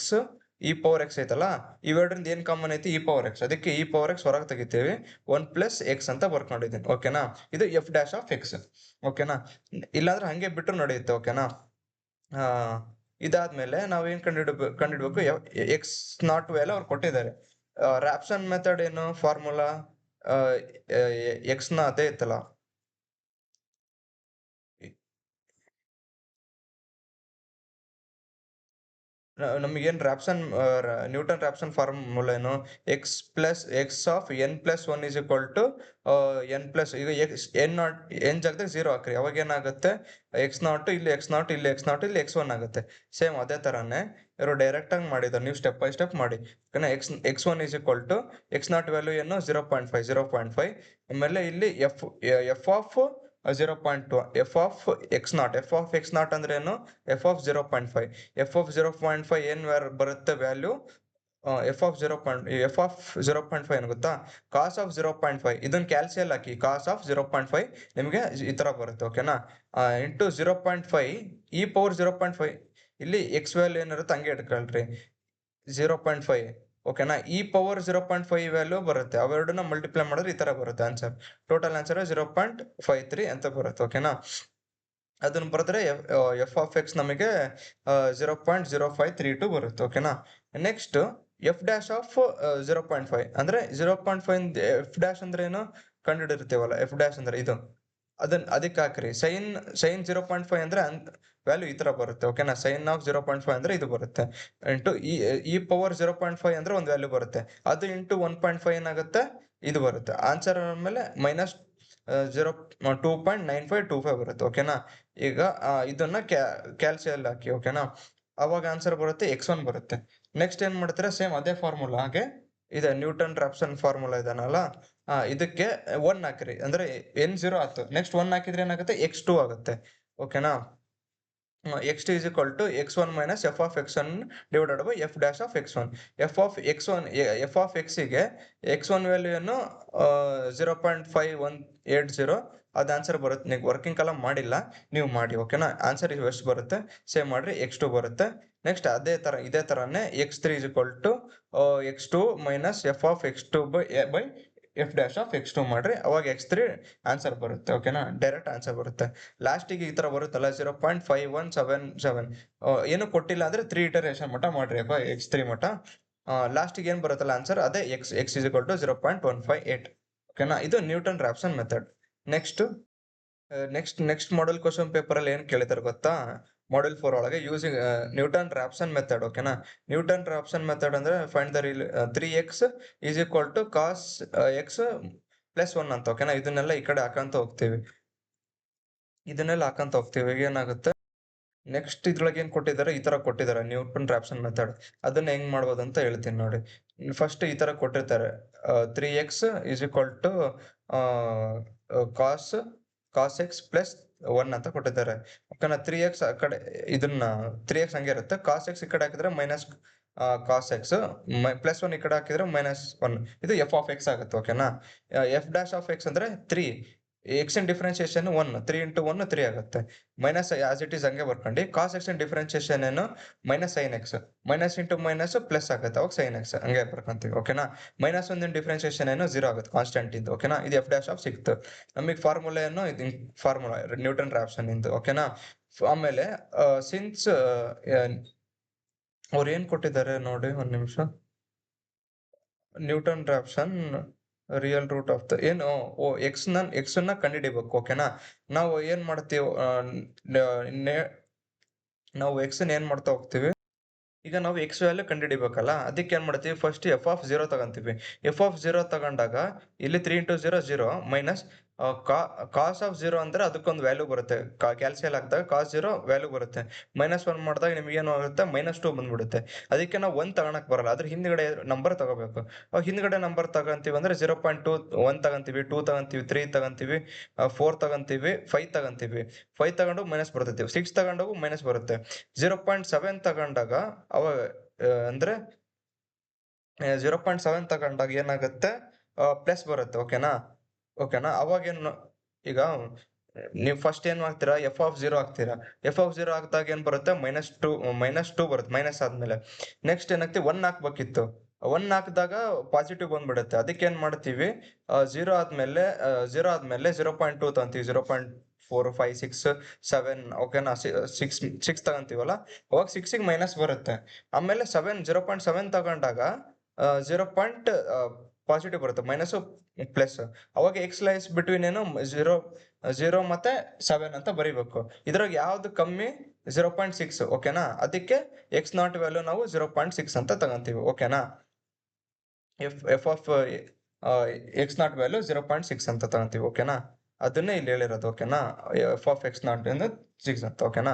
e⁻x ಐತಲ್ಲ, ಇವೆರಡರಿಂದ ಏನ್ ಕಾಮನ್ ಐತಿ, e⁻x. ಅದಕ್ಕೆ e⁻x ಹೊರಗೆ ತೆಗಿತೀವಿ, 1 ಪ್ಲಸ್ x ಅಂತ ಬರ್ಕೊಂಡಿದ್ದೀನಿ. ಓಕೆನಾ. ಇದು f'(x). ಓಕೆನಾ. ಇಲ್ಲಾಂದ್ರೆ ಹಂಗೆ ಬಿಟ್ಟರು ನಡೆಯುತ್ತೆ. ಓಕೆನಾ. ಇದಾದ್ಮೇಲೆ ನಾವೇನ್ ಕಂಡಿಡ್ಬೇಕು, x0 ವ್ಯಾಲ್ಯೂ ಅವ್ರು ಕೊಟ್ಟಿದ್ದಾರೆ. ರಾಪ್ಸನ್ ಮೆಥಡ್ ಏನು, ಫಾರ್ಮುಲಾ x ನ ಅದೇ ಇತ್ತಲ್ಲ, ನಮಗೇನ್ ನ್ಯೂಟನ್ ರಾಪ್ಸನ್ ಫಾರ್ಮುಲಾ ಏನು, x plus x of n plus 1 = n plus, ಈಗ n ಜಾಗದಾಗ 0 ಹಾಕ್ರಿ, ಅವಾಗ ಏನಾಗುತ್ತೆ, x0 ಇಲ್ಲಿ x0 ಇಲ್ಲಿ x0 ಇಲ್ಲಿ x1 ಆಗುತ್ತೆ. ಸೇಮ್ ಅದೇ ತರಾನೇ ಇವರು ಡೈರೆಕ್ಟ್ ಆಗಿ ಮಾಡಿದ್ದಾರೆ, ನೀವು ಸ್ಟೆಪ್ ಬೈ ಸ್ಟೆಪ್ ಮಾಡಿ. x1 = x0 ವ್ಯಾಲ್ಯೂ ಏನು, 0.5. ಆಮೇಲೆ ಇಲ್ಲಿ f of 0.2, f of x0 ಅಂದ್ರೆ ಏನು, f ಆಫ್ 0.5. f ಆಫ್ 0.5 ಏನ್ ಬರುತ್ತೆ ವ್ಯಾಲ್ಯೂ, f ಆಫ್ 0.5 ಏನು ಗೊತ್ತಾ, cos ಆಫ್ 0.5. ಇದನ್ನ ಕ್ಯಾಲ್ಸಿಯಲ್ ಹಾಕಿ, cos ಆಫ್ 0.5 ನಿಮಗೆ ಈ ತರ ಬರುತ್ತೆ. ಓಕೆನಾ. Into 0.5 e⁻0.5. ಇಲ್ಲಿ x ವ್ಯಾಲ್ಯೂ ಏನಿರುತ್ತೆ ಹಂಗೆ ಇಟ್ಕೊಳ್ರಿ. 0.5 ಓಕೆನಾ. ಈ ಪವರ್ 0.5 ವ್ಯಾಲ್ಯೂ ಬರುತ್ತೆ, ಅವೆರಡನ್ನ ಮಲ್ಟಿಪ್ಲೈ ಮಾಡಿದ್ರೆ ಈ ತರ ಬರುತ್ತೆ ಆನ್ಸರ್. ಟೋಟಲ್ ಆನ್ಸರ್ 0.53 ಅಂತ ಬರುತ್ತೆ ಓಕೆನಾ. ಅದನ್ನ ಬರೆದ್ರೆ ಎಫ್ ಆಫ್ ಎಕ್ಸ್ ನಮಗೆ 0.0532 ಬರುತ್ತೆ ಓಕೆನಾ. ನೆಕ್ಸ್ಟ್ ಎಫ್ ಡ್ಯಾಶ್ ಆಫ್ 0.5 ಅಂದ್ರೆ 0.5 ಎಫ್ ಡ್ಯಾಶ್ ಅಂದ್ರೆ ಏನು ಕಂಡುಹಿಡಿರ್ತೀವಲ್ಲ, ಎಫ್ ಡ್ಯಾಶ್ ಅಂದ್ರೆ ಇದು, ಅದಕ್ಕೆ ಹಾಕ್ರಿ ಸೈನ್ 0.5 ಅಂದ್ರೆ ವ್ಯಾಲ್ಯೂ ಈ ತರ ಬರುತ್ತೆ ಓಕೆನಾ. ಸೈನ್ ಆಫ್ 0.5 ಅಂದ್ರೆ ಇದು ಬರುತ್ತೆ, ಇಂಟು ಈ ಪವರ್ 0.5 ಅಂದ್ರೆ ಒಂದು ವ್ಯಾಲ್ಯೂ ಬರುತ್ತೆ, ಅದು ಇಂಟು 1.5 ಏನಾಗುತ್ತೆ ಇದು ಬರುತ್ತೆ ಆನ್ಸರ್. ಆಮೇಲೆ ಮೈನಸ್ 2.9525 ಬರುತ್ತೆ ಓಕೆನಾ. ಈಗ ಇದನ್ನ ಕ್ಯಾಲ್ಸಿಯಲ್ಲಿ ಹಾಕಿ ಓಕೆನಾ, ಅವಾಗ ಆನ್ಸರ್ ಬರುತ್ತೆ x1 ಬರುತ್ತೆ. ನೆಕ್ಸ್ಟ್ ಏನ್ ಮಾಡ್ತಾರೆ, ಸೇಮ್ ಅದೇ ಫಾರ್ಮುಲಾ ಹಾಗೆ ಇದೆ, ನ್ಯೂಟನ್ ರಾಪ್ಸನ್ ಫಾರ್ಮುಲಾ ಇದನ್ನಲ್ಲ, ಇದಕ್ಕೆ 1 ಹಾಕ್ರಿ ಅಂದ್ರೆ n0 ಆಯ್ತು. ನೆಕ್ಸ್ಟ್ 1 ಹಾಕಿದ್ರೆ ಏನಾಗುತ್ತೆ x2 ಆಗುತ್ತೆ ಓಕೆನಾ. x2 is equal to x1 minus f of x1 divided by f dash of x1. f of x1 f of x ಗೆ x1 ವ್ಯಾಲ್ಯೂ ಏನು 0.5180, ಅದು ಆನ್ಸರ್ ಬರುತ್ತೆ. ನೀವು ವರ್ಕಿಂಗ್ ಕಾಲಮ್ ಮಾಡಿಲ್ಲ, ನೀವು ಮಾಡಿ ಓಕೆನಾ. ಆನ್ಸರ್ ಎಷ್ಟು ಬರುತ್ತೆ ಸೇವ್ ಮಾಡ್ರಿ, x2 ಬರುತ್ತೆ. ನೆಕ್ಸ್ಟ್ ಇದೇ ತರನೇ x3 is equal to x2 minus f of x2 by F dash of x2 ಮಾಡ್ರಿ, ಅವಾಗ x3 ಆನ್ಸರ್ ಬರುತ್ತೆ ಓಕೆನಾ, ಡೈರೆಕ್ಟ್ ಆನ್ಸರ್ ಬರುತ್ತೆ. ಲಾಸ್ಟಿಗೆ ಈ ತರ ಬರುತ್ತಲ್ಲ 0.5177, ಏನು ಕೊಟ್ಟಿಲ್ಲ ಅಂದ್ರೆ 3 ಇಟರೇಷನ್ ಮಟ್ಟ ಮಾಡ್ರಿ ಅಪ್ಪ x3 ಮಟ್ಟ, ಲಾಸ್ಟಿಗೆ ಏನ್ ಬರುತ್ತಲ್ಲ ಆನ್ಸರ್ ಅದೇ x is equal to 0.158 ಓಕೆನಾ. ಇದು Newton Raphson method. Next model question paper ಅಲ್ಲಿ ಏನ್ ಕೇಳಿದಾರೆ ಗೊತ್ತಾ, ಮಾಡೆಲ್ 4 ಒಳಗೆ ಯೂಸಿಂಗ್ ನ್ಯೂಟನ್ ರಾಪ್ಸನ್ ಮೆಥಡ್ ಓಕೆನಾ. ನ್ಯೂಟನ್ ರಾಪ್ಸನ್ ಮೆಥಡ್ ಅಂದ್ರೆ find the 3x is equal to cos x plus 1 ಅಂತ ಓಕೆನಾ. ಇದನ್ನೆಲ್ಲ ಈ ಕಡೆ ಹಾಕಂತ ಹೋಗ್ತೀವಿ, ಈಗ ಏನಾಗುತ್ತೆ ನೆಕ್ಸ್ಟ್ ಇದ್ರೊಳಗೆ ಏನ್ ಕೊಟ್ಟಿದ್ದಾರೆ, ಈ ತರ ಕೊಟ್ಟಿದ್ದಾರೆ ನ್ಯೂಟನ್ ರಾಪ್ಸನ್ ಮೆಥಡ್. ಅದನ್ನ ಹೆಂಗ್ ಮಾಡ್ಬೋದು ಅಂತ ಹೇಳ್ತೀನಿ ನೋಡಿ. ಫಸ್ಟ್ ಈ ತರ ಕೊಟ್ಟಿರ್ತಾರೆ, 3x is equal to cos x plus 1 ಅಂತ ಕೊಟ್ಟಿದ್ದಾರೆ ಓಕೆನಾ. 3x ಆ ಕಡೆ ಇದನ್ನ 3x ಹಂಗೆ ಇರುತ್ತೆ, cos x ಈ ಕಡೆ ಹಾಕಿದ್ರೆ ಮೈನಸ್ cos x ಪ್ಲಸ್ 1 ಈ ಕಡೆ ಹಾಕಿದ್ರೆ -1, ಇದು f ಆಫ್ x ಆಗುತ್ತೆ ಓಕೆನಾ. f ಡ್ಯಾಶ್ ಆಫ್ x ಅಂದ್ರೆ 3, x ಇನ್ ಡಿಫರೆನ್ಸಿಯೇಷನ್ 1, 3 into 1 3 ಆಗುತ್ತೆ, ಮೈನಸ್ ಆಸ್ ಇಟ್ ಈಸ್ ಹಂಗೆ ಬರ್ಕೊಂಡು cos x ಇನ್ ಡಿಫರೆನ್ಸಿಯೇಷನ್ ಏನು minus sin x, minus into minus plus ಆಗುತ್ತೆ, ಅವಾಗ sin x ಹಂಗೆ ಬರ್ಕೊಂತೀವಿ ಓಕೆನಾ. -1 ಇನ್ ಡಿಫರೆನ್ಸಿಯೇಷನ್ ಏನು 0 ಆಗುತ್ತೆ ಕಾನ್ಸ್ಟೆಂಟ್ ಇದು ಓಕೆನಾ. ಇದು f ಡ್ಯಾಶ್ ಆಫ್ 6. ನಮಗೆ ಫಾರ್ಮುಲಾ ಏನು ಇದು ಫಾರ್ಮುಲಾ ನ್ಯೂಟನ್ ರಾಪ್ಸನ್ ಇಂದು ಓಕೆನಾ. ಆಮೇಲೆ ಸಿನ್ಸ್ ಅವ್ರು ಏನ್ ಕೊಟ್ಟಿದ್ದಾರೆ ನೋಡಿ, ಒಂದ್ ನಿಮಿಷ. Newton Raphson real root of the ಏನು ಎಕ್ಸ್ ನ ಕಂಡುಹಿಡಿಬೇಕು ಓಕೆನಾ. ನಾವು ಏನ್ ಮಾಡ್ತೀವಿ, ನಾವು ಎಕ್ಸ್ ಏನ್ ಮಾಡ್ತಾ ಹೋಗ್ತೀವಿ, ಈಗ ನಾವು ಎಕ್ಸ್ ವ್ಯಾಲ್ಯೂ ಕಂಡುಹಿಡಿಬೇಕಲ್ಲ, ಅದಕ್ಕೆ ಏನ್ ಮಾಡ್ತೀವಿ, ಫಸ್ಟ್ ಎಫ್ ಆಫ್ 0 ತಗೊಂತೀವಿ. ಎಫ್ ಆಫ್ 0 ತಗೊಂಡಾಗ ಇಲ್ಲಿ 3 into 0 0 ಮೈನಸ್ ಕಾಸ್ ಆಫ್ 0 ಅಂದ್ರೆ ಅದಕ್ಕೊಂದು ವ್ಯಾಲ್ಯೂ ಬರುತ್ತೆ, ಕ್ಯಾಲ್ಸಿಯಲ್ ಹಾಕಿದಾಗ ಕಾಸ್ 0 ವ್ಯಾಲ್ಯೂ ಬರುತ್ತೆ. -1 ಮಾಡಿದಾಗ ನಿಮ್ಗೆ ಏನು ಆಗುತ್ತೆ -2 ಬಂದ್ಬಿಡುತ್ತೆ. ಅದಕ್ಕೆ ನಾವು 1 ತಗೊಳಕ್ ಬರಲ್ಲ, ಅದ್ರ ಹಿಂದ್ಗಡೆ ನಂಬರ್ ತಗೋಬೇಕು. ಅವಾಗ ಹಿಂದ್ಗಡೆ ನಂಬರ್ ತಗೊಂತೀವಿ ಅಂದ್ರೆ 0.21 ತಗೊಂತೀವಿ, 2 ತಗೊಂತೀವಿ, 3 ತಗೊಂತೀವಿ, 4 ತಗೊಂತೀವಿ, 5 ತಗೊಂತೀವಿ. 5 ತಗೊಂಡು ಮೈನಸ್ ಬರ್ತೈತಿ, 6 ತಗೊಂಡೋಗು ಮೈನಸ್ ಬರುತ್ತೆ. 0.7 ತಗೊಂಡಾಗ ಅವಾಗ ಅಂದ್ರೆ 0.7 ತಗೊಂಡಾಗ ಏನಾಗುತ್ತೆ ಪ್ಲಸ್ ಬರುತ್ತೆ ಓಕೆನಾ. ಅವಾಗ ಏನು, ಈಗ ನೀವು ಫಸ್ಟ್ ಏನ್ ಮಾಡ್ತೀರಾ, ಎಫ್ ಆಫ್ 0 ಹಾಕ್ತೀರಾ. ಎಫ್ ಆಫ್ 0 ಹಾಕಿದಾಗ ಏನ್ ಬರುತ್ತೆ -2 ಬರುತ್ತೆ, ಮೈನಸ್ ಆದ್ಮೇಲೆ. ನೆಕ್ಸ್ಟ್ ಏನಾಗ್ತೀವಿ 1 ಹಾಕ್ಬೇಕಿತ್ತು, 1 ಹಾಕಿದಾಗ ಪಾಸಿಟಿವ್ ಬಂದ್ಬಿಡುತ್ತೆ. ಅದಕ್ಕೆ ಏನ್ ಮಾಡ್ತೀವಿ, 0 ಆದ್ಮೇಲೆ 0.2 ತಗೊಂತೀವಿ, 0.4 5 6 7 ಓಕೆನಾ. 6 ತಗೊಂತೀವಲ್ಲ, ಅವಾಗ 6 ಗೆ ಮೈನಸ್ ಬರುತ್ತೆ. ಆಮೇಲೆ 0.7 ತಗೊಂಡಾಗ 0 ಪಾಸಿಟಿವ್ ಬರುತ್ತೆ, ಮೈನಸ್ ಪ್ಲಸ್. ಅವಾಗ ಎಕ್ಸ್ ಲೈಸ್ ಬಿಟ್ವೀನ್ ಏನು 0 ಮತ್ತೆ 7 ಅಂತ ಬರಿಬೇಕು. ಇದ್ರಾಗ ಯಾವ್ದು ಕಮ್ಮಿ 0.6 ಓಕೆನಾ. ಅದಕ್ಕೆ ಎಕ್ಸ್ ನಾಟ್ ವ್ಯಾಲ್ಯೂ ನಾವು 0.6 ಅಂತ ತಗೊಂತೀವಿ ಓಕೆನಾ. F of x not value 0.6 ಅಂತ ತಗೊಂತೀವಿ ಓಕೆನಾ. ಅದನ್ನೇ ಇಲ್ಲಿ ಹೇಳಿರೋದು ಓಕೆನಾ, ಎಫ್ ಆಫ್ ಎಕ್ಸ್ ನಾಟ್ 6 ಅಂತ ಓಕೆನಾ.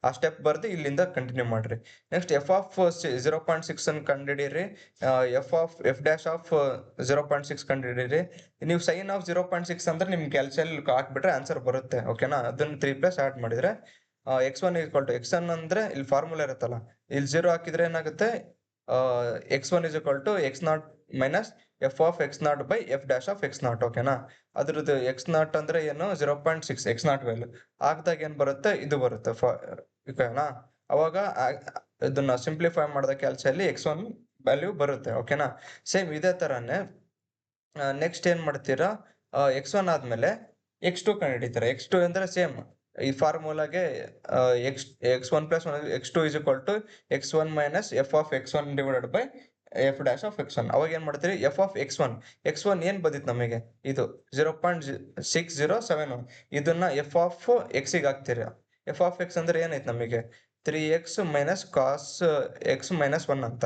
ಆ ಸ್ಟೆಪ್ ಬರ್ದು ಇಲ್ಲಿಂದ ಕಂಟಿನ್ಯೂ ಮಾಡ್ರಿ. ನೆಕ್ಸ್ಟ್ ಎಫ್ ಆಫ್ 0.6 ಅನ್ನು ಕಂಡುಹಿಡೀರಿ, ಎಫ್ ಡ್ಯಾಶ್ ಆಫ್ 0.6 ಕಂಡುಹಿಡೀರಿ. ನೀವು ಸೈನ್ ಆಫ್ 0.6 ಅಂದ್ರೆ ನಿಮ್ಗೆ ಕ್ಯಾಲ್ಸಿಯಲ್ ಹಾಕ್ಬಿಟ್ರೆ ಆನ್ಸರ್ ಬರುತ್ತೆ ಓಕೆನಾ. ಅದನ್ನ 3+ ಆಡ್ ಮಾಡಿದ್ರೆ x1 = x1 ಅಂದ್ರೆ ಇಲ್ಲಿ ಫಾರ್ಮುಲಾ ಇರುತ್ತಲ್ಲ, ಇಲ್ಲಿ 0 ಹಾಕಿದ್ರೆ ಏನಾಗುತ್ತೆ, x1 = x0 minus f of x0 by f dash of x0 ಓಕೆನಾ. ಅದ್ರದ್ದು x0 ಅಂದ್ರೆ ಏನು 0.6 x0 ವ್ಯಾಲ್ಯೂ ಹಾಕಿದಾಗ ಏನ್ ಬರುತ್ತೆ, ಇದು ಬರುತ್ತೆ ಓಕೆನಾ. ಅವಾಗ ಇದನ್ನ ಸಿಂಪ್ಲಿಫೈ ಮಾಡಿದ ಕ್ಯಾಲ್ಸಿಯಲ್ಲಿ x1 ವ್ಯಾಲ್ಯೂ ಬರುತ್ತೆ. ಓಕೆನಾ? ಸೇಮ್ ಇದೇ ತರಾನೇ ನೆಕ್ಸ್ಟ್ ಏನ್ ಮಾಡ್ತೀರಾ, x1 ಆದ್ಮೇಲೆ x2 ಕಂಡುಹಿಡಿತೀರಾ. x2 ಅಂದ್ರೆ ಸೇಮ್ ಈ ಫಾರ್ಮುಲಾಗೆ x1 plus 1 x2 is equal to x1 minus f of x1 divided by f dash of x1. ಅವಾಗ ಏನ್ ಮಾಡ್ತೀರಿ, f of x1 ಏನ್ ಬಂದಿತ್ತು ನಮಗೆ, ಇದು 0.6071. ಇದನ್ನ f of x ಗೆ ಹಾಕ್ತೀರಾ. f of x ಅಂದ್ರೆ ಏನೈತೆ ನಮಗೆ 3x minus cos x minus 1 ಅಂತ.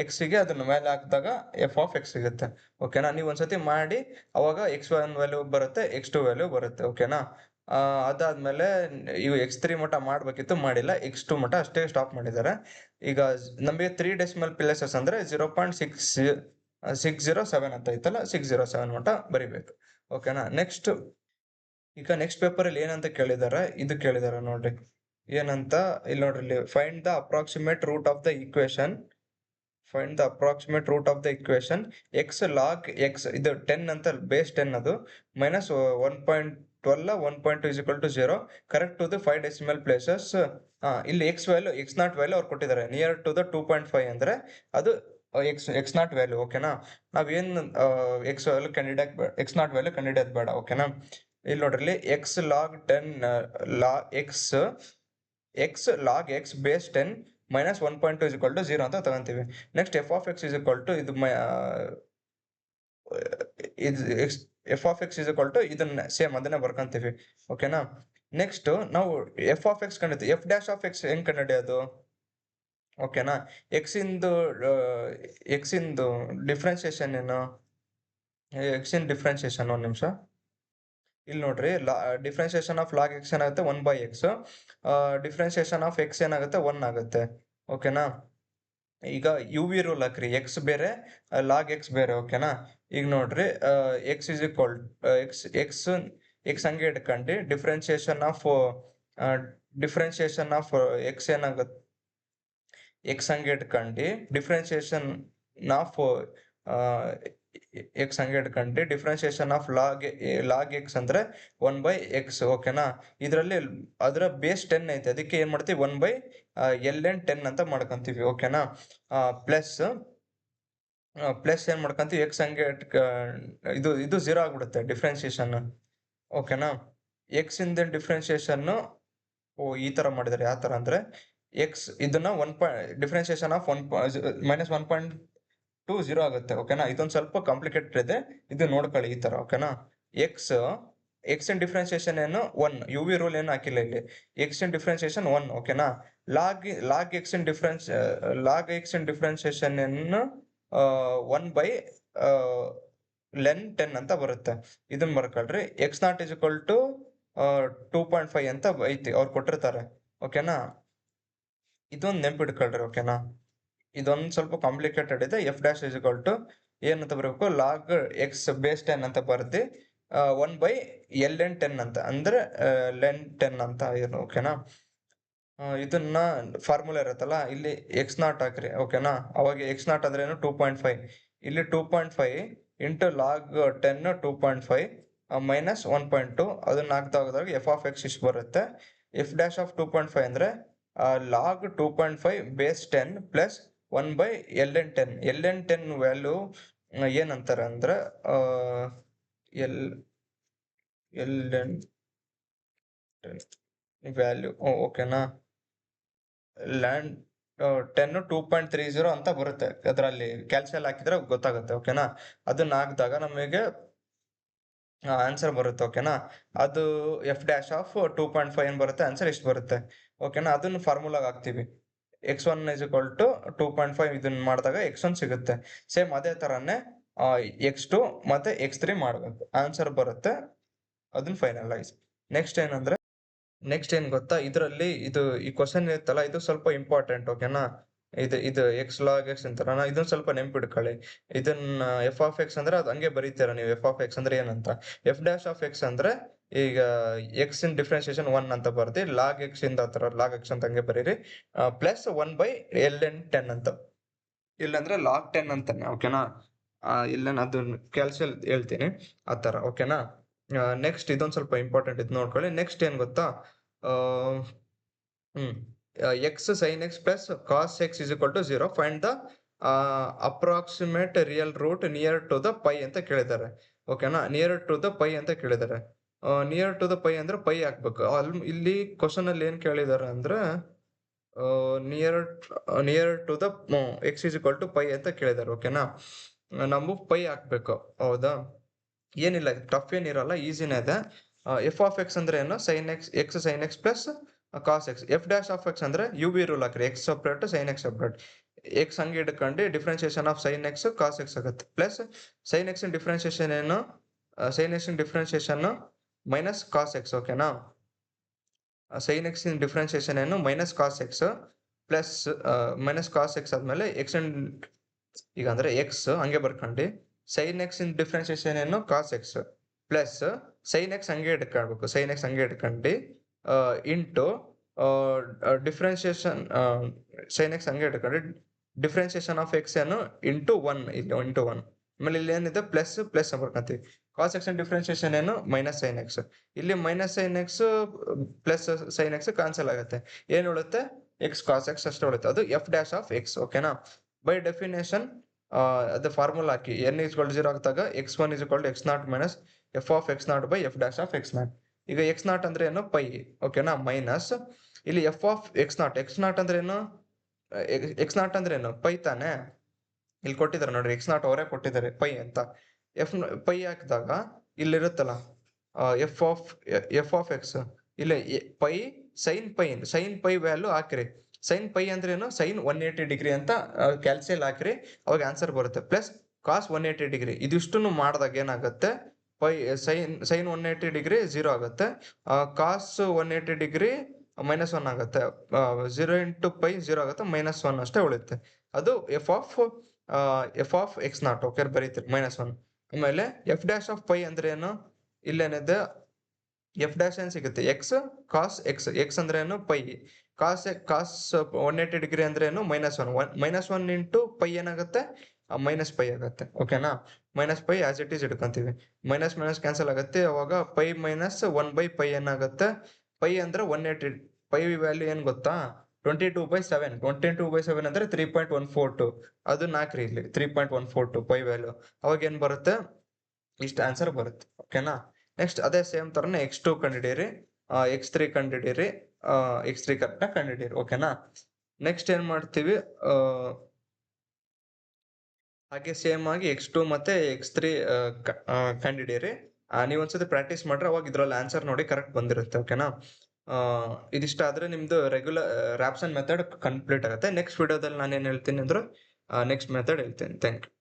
x ಗೆ ಅದನ್ನ ಮೇಲೆ ಹಾಕಿದಾಗ f of x ಸಿಗುತ್ತೆ. ಓಕೆನಾ? ನೀವು ಒಂದ್ಸತಿ ಮಾಡಿ ಅವಾಗ x1 ವ್ಯಾಲ್ಯೂ ಬರುತ್ತೆ, x2 ವ್ಯಾಲ್ಯೂ ಬರುತ್ತೆ. ಓಕೆನಾ? ಅದಾದ್ಮೇಲೆ ಇವು x3 ಮಟ್ಟ ಮಾಡ್ಬೇಕಿತ್ತು, ಮಾಡಿಲ್ಲ. x2 ಮಟ್ಟ ಅಷ್ಟೇ ಸ್ಟಾಪ್ ಮಾಡಿದ್ದಾರೆ. ಈಗ ನಮಗೆ 3 ಡೆಸಿಮಲ್ ಪ್ಲೇಸಸ್ ಅಂದ್ರೆ 0.607 ಅಂತ ಐತಲ್ಲ, 607 ಮಟ್ಟ ಬರಿಬೇಕು. ಓಕೆನಾ? ನೆಕ್ಸ್ಟ್ ಪೇಪರ್ ಅಲ್ಲಿ ಏನಂತ ಕೇಳಿದಾರೆ, ಇದು ಕೇಳಿದಾರೆ ನೋಡ್ರಿ. ಏನಂತ ಇಲ್ಲಿ ನೋಡ್ರಿ, ಇಲ್ಲಿ find the approximate root of the equation. x log x ಇದು 10 ಅಂತ, ಬೇಸ್ 10 ಅದು, minus 1.12 1.2 is equal to 0 correct to the 5 decimal places. ಇಲ್ಲಿ x ವ್ಯಾಲ್ಯೂ x0 ವ್ಯಾಲ್ಯೂ ಅವ್ರು ಕೊಟ್ಟಿದ್ದಾರೆ ನಿಯರ್ ಟು ದ 2.5 ಅಂದ್ರೆ ಅದು x0 ವ್ಯಾಲ್ಯೂ. ಓಕೆನಾ? ನಾವೇನ್ x ವ್ಯಾಲ್ಯೂ x0 ವ್ಯಾಲ್ಯೂ ಕಂಡಿಡಿಯೋದು ಬೇಡ. ಓಕೆನಾ? ಇಲ್ಲಿ ನೋಡ್ರಿ, x log 10 x log x base 10 minus 1.2 is equal to 0 ಅಂತ ತಗೊಂತೀವಿ. Next f of x is equal to ಇದು f of x is equal to ಇದನ್ನ ಸೇಮ್ ಅದನ್ನ ಬರ್ಕೊಂತೀವಿ. ಓಕೆನಾ? ನೆಕ್ಸ್ಟ್ ನಾವು f of x ಕಂಡಿದ್ದೀವಿ, f dash of x ಹೆಂಗ್ ಕಂಡಿಡಿಯೋದು? ಓಕೆನಾ? x ಇಂದು differentiation ಏನು? x ಇನ್ ಡಿಫ್ರೆನ್ಸಿಯೇಷನ್ ಒಂದ್ ನಿಮಿಷ. ಇಲ್ಲಿ ನೋಡ್ರಿ, ಡಿಫ್ರೆನ್ಸಿಯೇಷನ್ ಆಫ್ ಲಾಗ್ x ಏನಾಗುತ್ತೆ 1/x, ಡಿಫ್ರೆನ್ಸಿಯೇಷನ್ ಆಫ್ x ಏನಾಗುತ್ತೆ 1 ಆಗುತ್ತೆ. ಓಕೆನಾ? ಈಗ ಯು ವಿ ರೂಲ್ ಹಾಕ್ರಿ, x ಬೇರೆ ಲಾಗ್ x ಬೇರೆ. ಓಕೆನಾ? ಈಗ ನೋಡ್ರಿ, x is equal x ಹಂಗೆ ಇಟ್ಕೊಂಡು ಡಿಫ್ರೆನ್ಸಿಯೇಷನ್ ಆಫ್ x ಏನಾಗುತ್ತೆ, x ಹಂಗೆ ಇಟ್ಕೊಂಡು ಡಿಫ್ರೆನ್ಸಿಯೇಷನ್ ಆಫ್ x ಹಂಗೆ ಇಟ್ಕೊಂಡು ಡಿಫ್ರೆನ್ಸಿಯೇಷನ್ ಆಫ್ ಲಾಗ್ x ಅಂದ್ರೆ 1/x. ಓಕೆನಾ? ಇದರಲ್ಲಿ ಅದರ ಬೇಸ್ 10 ಐತೆ, ಅದಕ್ಕೆ ಏನ್ ಮಾಡ್ತೀವಿ 1/ln 10 ಅಂತ ಮಾಡ್ಕೊಂತೀವಿ. ಓಕೆನಾ? ಪ್ಲಸ್ ಏನ್ ಮಾಡ್ಕೊಂತೀವಿ, x ಹಂಗೆ ಇದು 0 ಆಗ್ಬಿಡುತ್ತೆ ಡಿಫ್ರೆನ್ಸಿಯೇಷನ್. ಓಕೆನಾ? x ಇಂದ ಡಿಫ್ರೆನ್ಸಿಯೇಷನ್ ಈ ತರ ಮಾಡಿದಾರೆ. ಯಾವ ತರ ಅಂದ್ರೆ x ಇದನ್ನ ಡಿಫ್ರೆನ್ಸಿಯೇಷನ್ ಆಫ್ -1.20 ಆಗುತ್ತೆ. ಓಕೆನಾ? ಇದೊಂದು ಸ್ವಲ್ಪ ಕಾಂಪ್ಲಿಕೇಟೆಡ್ ಇದೆ, ಇದು ನೋಡ್ಕೊಳ್ಳಿ ಈ ತರ. ಓಕೆನಾ? x ಇನ್ ಡಿಫ್ರೆನ್ಸಿಯೇಷನ್ ಏನು 1, ಯು ವಿ ರೂಲ್ ಏನು ಹಾಕಿಲ್ಲ ಇಲ್ಲಿ, x ಇನ್ ಡಿಫ್ರೆನ್ಸಿಯೇಷನ್ 1. ಓಕೆನಾ? ಲಾಗ್ x ಇನ್ ಡಿಫ್ರೆನ್ಸಿಯೇಷನ್ ಏನು 1/ln 10 ಅಂತ ಬರುತ್ತೆ. ಇದನ್ನ ಬರ್ಕೊಳ್ರಿ. x0 is equal to 2.5 ಅಂತ ಐತಿ, ಅವ್ರು ಕೊಟ್ಟಿರ್ತಾರೆ. ಓಕೆನಾ? ಇದೊಂದು ನೆನ್ಪಿಟ್ಕೊಳ್ರಿ. ಓಕೆನಾ? ಇದೊಂದು ಸ್ವಲ್ಪ ಕಾಂಪ್ಲಿಕೇಟೆಡ್ ಇದೆ. f dash is equal to ಏನಂತ ಬರಬೇಕು, ಲಾಗ್ x ಬೇಸ್ 10 ಅಂತ ಬರ್ದಿ 1/ln 10 ಅಂತ ಅಂದ್ರೆ len 10 ಅಂತ ಏನು. ಓಕೆನಾ? ಇದನ್ನ ಫಾರ್ಮುಲಾ ಇರುತ್ತಲ್ಲ, ಇಲ್ಲಿ x0 ಹಾಕ್ರಿ. ಓಕೆನಾ? ಅವಾಗ x0 ಅಂದ್ರೆ ಏನು 2.5, ಇಲ್ಲಿ 2.5 ಇಂಟು ಲಾಗ್ 10 2.5 ಮೈನಸ್ 1.2 ಅದನ್ನ ಹಾಕ್ತಾ ಹೋದಾಗ f of x ಇಷ್ಟು ಬರುತ್ತೆ. f dash of 2.5 ಅಂದ್ರೆ log 2.5 base 10 plus 1/ln 10. ln 10 value ಏನಂತಾರೆ ಅಂದ್ರೆ ln 10 ವ್ಯಾಲ್ಯೂ. ಓಕೆನಾ? ಲ್ಯಾಂಡ್ 10 2.30 ಅಂತ ಬರುತ್ತೆ, ಅದರಲ್ಲಿ ಕ್ಯಾಲ್ಸಿಯಲ್ ಹಾಕಿದ್ರೆ ಗೊತ್ತಾಗುತ್ತೆ. ಓಕೆನಾ? ಅದನ್ನ ಹಾಕಿದಾಗ ನಮಗೆ ಆನ್ಸರ್ ಬರುತ್ತೆ. ಓಕೆನಾ? ಅದು f dash ಆಫ್ 2.5 ಏನ್ ಬರುತ್ತೆ, ಆನ್ಸರ್ ಇಷ್ಟು ಬರುತ್ತೆ. ಓಕೆನಾ? ಅದನ್ನ ಫಾರ್ಮುಲಾಗ ಹಾಕ್ತಿವಿ, x1 is equal to 2.5 ಇದನ್ನ ಮಾಡಿದಾಗ x1 ಸಿಗುತ್ತೆ. ಸೇಮ್ ಅದೇ ತರಾನೇ x2 ಮತ್ತೆ x3 ಮಾಡ್ಬೇಕು, ಆನ್ಸರ್ ಬರುತ್ತೆ. ಅದನ್ನ ಫೈನಲೈಸ್. ನೆಕ್ಸ್ಟ್ ಏನ್ ಗೊತ್ತಾ, ಇದರಲ್ಲಿ ಈ ಕ್ವಶನ್ ಇರುತ್ತಲ್ಲ, ಇದು ಸ್ವಲ್ಪ ಇಂಪಾರ್ಟೆಂಟ್. ಓಕೆನಾ? ಇದು x log x ಅಂತಾರ, ಇದನ್ನ ಸ್ವಲ್ಪ ನೆನ್ಪಿಟ್ಕೊಳ್ಳಿ. ಇದನ್ನ f of x ಅಂದ್ರೆ ಅದು ಹಂಗೆ ಬರೀತೀರ ನೀವು. f of x ಅಂದ್ರೆ ಏನಂತ, f dash of x ಅಂದ್ರೆ ಈಗ x ಇನ್ ಡಿಫ್ರೆನ್ಸಿಯೇಷನ್ 1 ಅಂತ ಬರ್ದಿ ಲಾಗ್ x ಇಂದ ಆತರ ಲಾಗ್ x ಅಂತ ಹಂಗೆ ಬರೀರಿ, ಪ್ಲಸ್ 1/ln 10 ಅಂತ, ಇಲ್ಲಂದ್ರೆ ಲಾಗ್ 10 ಅಂತಾನೆ. ಓಕೆನಾ? ಇಲ್ಲ ಅದನ್ನ ಕ್ಯಾಲ್ಸಿಯಲ್ ಹೇಳ್ತೀನಿ ಆತರ. ಓಕೆನಾ? ನೆಕ್ಸ್ಟ್ ಇದೊಂದು ಸ್ವಲ್ಪ ಇಂಪಾರ್ಟೆಂಟ್, ಇದು ನೋಡ್ಕೊಳ್ಳಿ. ನೆಕ್ಸ್ಟ್ ಏನ್ ಗೊತ್ತಾ, x sine x plus cos x is equal to 0. Find the approximate real root near to the pi ಅಂತ ಕೇಳಿದ್ದಾರೆ. ಓಕೆನಾ, ನಿಯರ್ ಟು ದ ಪೈ ಅಂತ ಕೇಳಿದ್ದಾರೆ. ನಿಯರ್ ಟು ದ ಪೈ ಅಂದ್ರೆ ಪೈ ಹಾಕ್ಬೇಕು. ಇಲ್ಲಿ ಕ್ವಶನ್ ಅಲ್ಲಿ ಏನ್ ಕೇಳಿದಾರೆ ಅಂದ್ರೆ near to the x is equal to pi ಅಂತ ಕೇಳಿದ್ದಾರೆ. ಓಕೆನಾ, ನಾವು ಪೈ ಹಾಕ್ಬೇಕು. ಹೌದಾ, ಏನಿಲ್ಲ, ಟಫ್ ಏನಿರಲ್ಲ, ಈಸಿನೇ ಇದೆ. ಎಫ್ ಆಫ್ ಎಕ್ಸ್ ಅಂದ್ರೆ ಏನು, sine x sine x plus cos x. F dash of x ಅಂದ್ರೆ ಯು ವಿ ರೂಲ್ ಹಾಕ್ರಿ, x separate sine x separate. X ಹಂಗೆ ಹಿಡ್ಕೊಂಡು differentiation of sine x cos x ಆಗುತ್ತೆ. ಪ್ಲಸ್ ಸೈನ್ ಎಕ್ಸ್ ಡಿಫ್ರೆನ್ಸಿಯೇಷನ್ ಏನು, sine x differentiation minus cos x. ಓಕೆನಾ, sine x differentiation ಏನು minus cos x plus minus cos x ಆದ್ಮೇಲೆ x ಈಗ ಅಂದ್ರೆ x ಹಂಗೆ ಬರ್ಕೊಂಡು ಸೈನ್ ಎಕ್ಸ್ ಡಿಫ್ರೆನ್ಸಿಯೇಷನ್ ಏನು ಕಾಸ್ ಎಕ್ಸ್ ಪ್ಲಸ್ ಸೈನ್ ಎಕ್ಸ್ ಹಂಗೆ ಹಿಡ್ಕೊಳ್ಬೇಕು, ಸೈನ್ ಎಕ್ಸ್ ಹಂಗೆ ಹಿಡ್ಕೊಂಡು ಇಂಟು ಡಿಫ್ರೆನ್ಸಿಯೇಷನ್ ಸೈನ್ ಎಕ್ಸ್ ಹಂಗೆ ಹಿಡ್ಕೊಂಡು ಡಿಫ್ರೆನ್ಸಿಯೇಷನ್ ಆಫ್ ಎಕ್ಸ್ ಏನು ಇಂಟು 1, ಇಲ್ಲಿ ಇಂಟು 1. ಆಮೇಲೆ ಇಲ್ಲಿ ಏನಿದೆ ಪ್ಲಸ್ ಪ್ಲಸ್ ಬರ್ಕೊಂತೀವಿ. ಕಾಸ್ ಎಕ್ಸ್ ಡಿಫ್ರೆನ್ಸಿಯೇಷನ್ ಏನು ಮೈನಸ್ ಸೈನ್ ಎಕ್ಸ್. ಇಲ್ಲಿ minus sine x plus sine x cancel ಆಗುತ್ತೆ. ಏನು ಉಳುತ್ತೆ, ಎಕ್ಸ್ ಕಾಸ್ ಎಕ್ಸ್ ಅಷ್ಟೇ ಉಳುತ್ತೆ. ಅದು ಎಫ್ ಡ್ಯಾಶ್ ಆಫ್ ಎಕ್ಸ್. ಓಕೆನಾ, ಬೈ ಡೆಫಿನೇಷನ್ ಅದು ಫಾರ್ಮುಲಾ ಹಾಕಿ n = 0 ಆಗ್ತಾಗ x1 = x0 minus f of x not by f dash of x not. ಈಗ ಎಕ್ಸ್ ನಾಟ್ ಅಂದ್ರೆ ಏನು ಪೈ. ಓಕೆನಾ, ಮೈನಸ್ ಇಲ್ಲಿ F of x not. X not ಅಂದ್ರೆ ಏನು, ಎಕ್ಸ್ ನಾಟ್ ಅಂದ್ರೆ ಏನು ಪೈ ತಾನೆ. ಇಲ್ಲಿ ಕೊಟ್ಟಿದ್ದಾರೆ ನೋಡ್ರಿ, ಎಕ್ಸ್ ನಾಟ್ ಅವರೇ ಕೊಟ್ಟಿದ್ದಾರೆ ಪೈ ಅಂತ. ಪೈ ಹಾಕಿದಾಗ ಇಲ್ಲಿರುತ್ತಲ್ಲ ಎಫ್ ಆಫ್ ಎಕ್ಸ್, ಇಲ್ಲಿ ಪೈ ಸೈನ್ ಪೈ ವ್ಯಾಲ್ಯೂ ಹಾಕ್ರಿ. ಸೈನ್ ಪೈ ಅಂದ್ರೆ ಏನು, ಸೈನ್ 180 ಡಿಗ್ರಿ ಅಂತ ಕ್ಯಾಲ್ಸಿಯಲ್ ಹಾಕ್ರಿ, ಅವಾಗ ಆನ್ಸರ್ ಬರುತ್ತೆ. Plus cos 180 degree. ಇದಿಷ್ಟು ಮಾಡಿದಾಗ ಏನಾಗುತ್ತೆ, ಪೈ ಸೈನ್ 180 ಡಿಗ್ರಿ 0 ಆಗುತ್ತೆ, ಕಾಸ್ 180 ಡಿಗ್ರಿ -1 ಆಗುತ್ತೆ. 0 ಇಂಟು ಪೈ 0 ಆಗುತ್ತೆ, -1 ಅಷ್ಟೇ ಉಳಿಯುತ್ತೆ. ಅದು f of x not. Okay, ಬರೀತೀರಿ -1. ಆಮೇಲೆ ಎಫ್ ಡ್ಯಾಶ್ ಆಫ್ ಪೈ ಅಂದ್ರೆ ಏನು, ಇಲ್ಲೇನಿದೆ ಎಫ್ ಡ್ಯಾಶ್ ಏನ್ ಸಿಗುತ್ತೆ, ಎಕ್ಸ್ ಕಾಸ್ ಎಕ್ಸ್. ಎಕ್ಸ್ ಅಂದ್ರೆ ಏನು ಪೈ, ಕಾಸ್ 180 ಡಿಗ್ರಿ ಅಂದ್ರೆ ಏನು -1. -1 ಇಂಟು ಪೈ ಏನಾಗುತ್ತೆ, ಮೈನಸ್ ಪೈ ಆಗುತ್ತೆ. ಓಕೆನಾ, minus pi as it is ಇಟ್ಕೊಂತೀವಿ. ಮೈನಸ್ ಮೈನಸ್ ಕ್ಯಾನ್ಸಲ್ ಆಗುತ್ತೆ, ಅವಾಗ ಪೈ ಮೈನಸ್ 1/π ಏನಾಗುತ್ತೆ, ಪೈ ಅಂದ್ರೆ 180. ಪೈ ವ್ಯಾಲ್ಯೂ ಏನ್ ಗೊತ್ತಾ, 22/7. 22/7 ಅಂದ್ರೆ 3.142. ಅದು ನಾಲ್ಕ್ರಿ, ಇಲ್ಲಿ 3.142 ಪೈ ವ್ಯಾಲ್ಯೂ. ಅವಾಗ ಏನ್ ಬರುತ್ತೆ, ಇಷ್ಟು ಆನ್ಸರ್ ಬರುತ್ತೆ. ಓಕೆನಾ, ನೆಕ್ಸ್ಟ್ ಅದೇ ಸೇಮ್ ತರನೇ x2 ಕಂಡಿಡೀರಿ, x3 ಕಂಡಿಡೀರಿ, x3 ಕರೆಕ್ಟಾಗಿ ಕಂಡಿಡೀರಿ. ಓಕೆನಾ, ನೆಕ್ಸ್ಟ್ ಏನ್ ಮಾಡ್ತೀವಿ, ಹಾಗೆ ಸೇಮ್ ಆಗಿ x2 ಮತ್ತೆ x3 ಕಂಡಿಡೀರಿ. ನೀವು ಒಂದ್ಸತಿ ಪ್ರಾಕ್ಟೀಸ್ ಮಾಡ್ರೆ ಅವಾಗ ಇದ್ರಲ್ಲಿ ಆನ್ಸರ್ ನೋಡಿ ಕರೆಕ್ಟ್ ಬಂದಿರುತ್ತೆ. ಓಕೆನಾ, ಇದಿಷ್ಟ ಆದ್ರೆ ನಿಮ್ದು ರೆಗ್ಯುಲರ್ ರ್ಯಾಪ್ಸನ್ ಮೆಥಡ್ ಕಂಪ್ಲೀಟ್ ಆಗುತ್ತೆ. ನೆಕ್ಸ್ಟ್ ವಿಡಿಯೋದಲ್ಲಿ ನಾನು ಏನ್ ಹೇಳ್ತೀನಿ ಅಂದ್ರೆ ನೆಕ್ಸ್ಟ್ ಮೆಥಡ್ ಹೇಳ್ತೀನಿ. Thank you.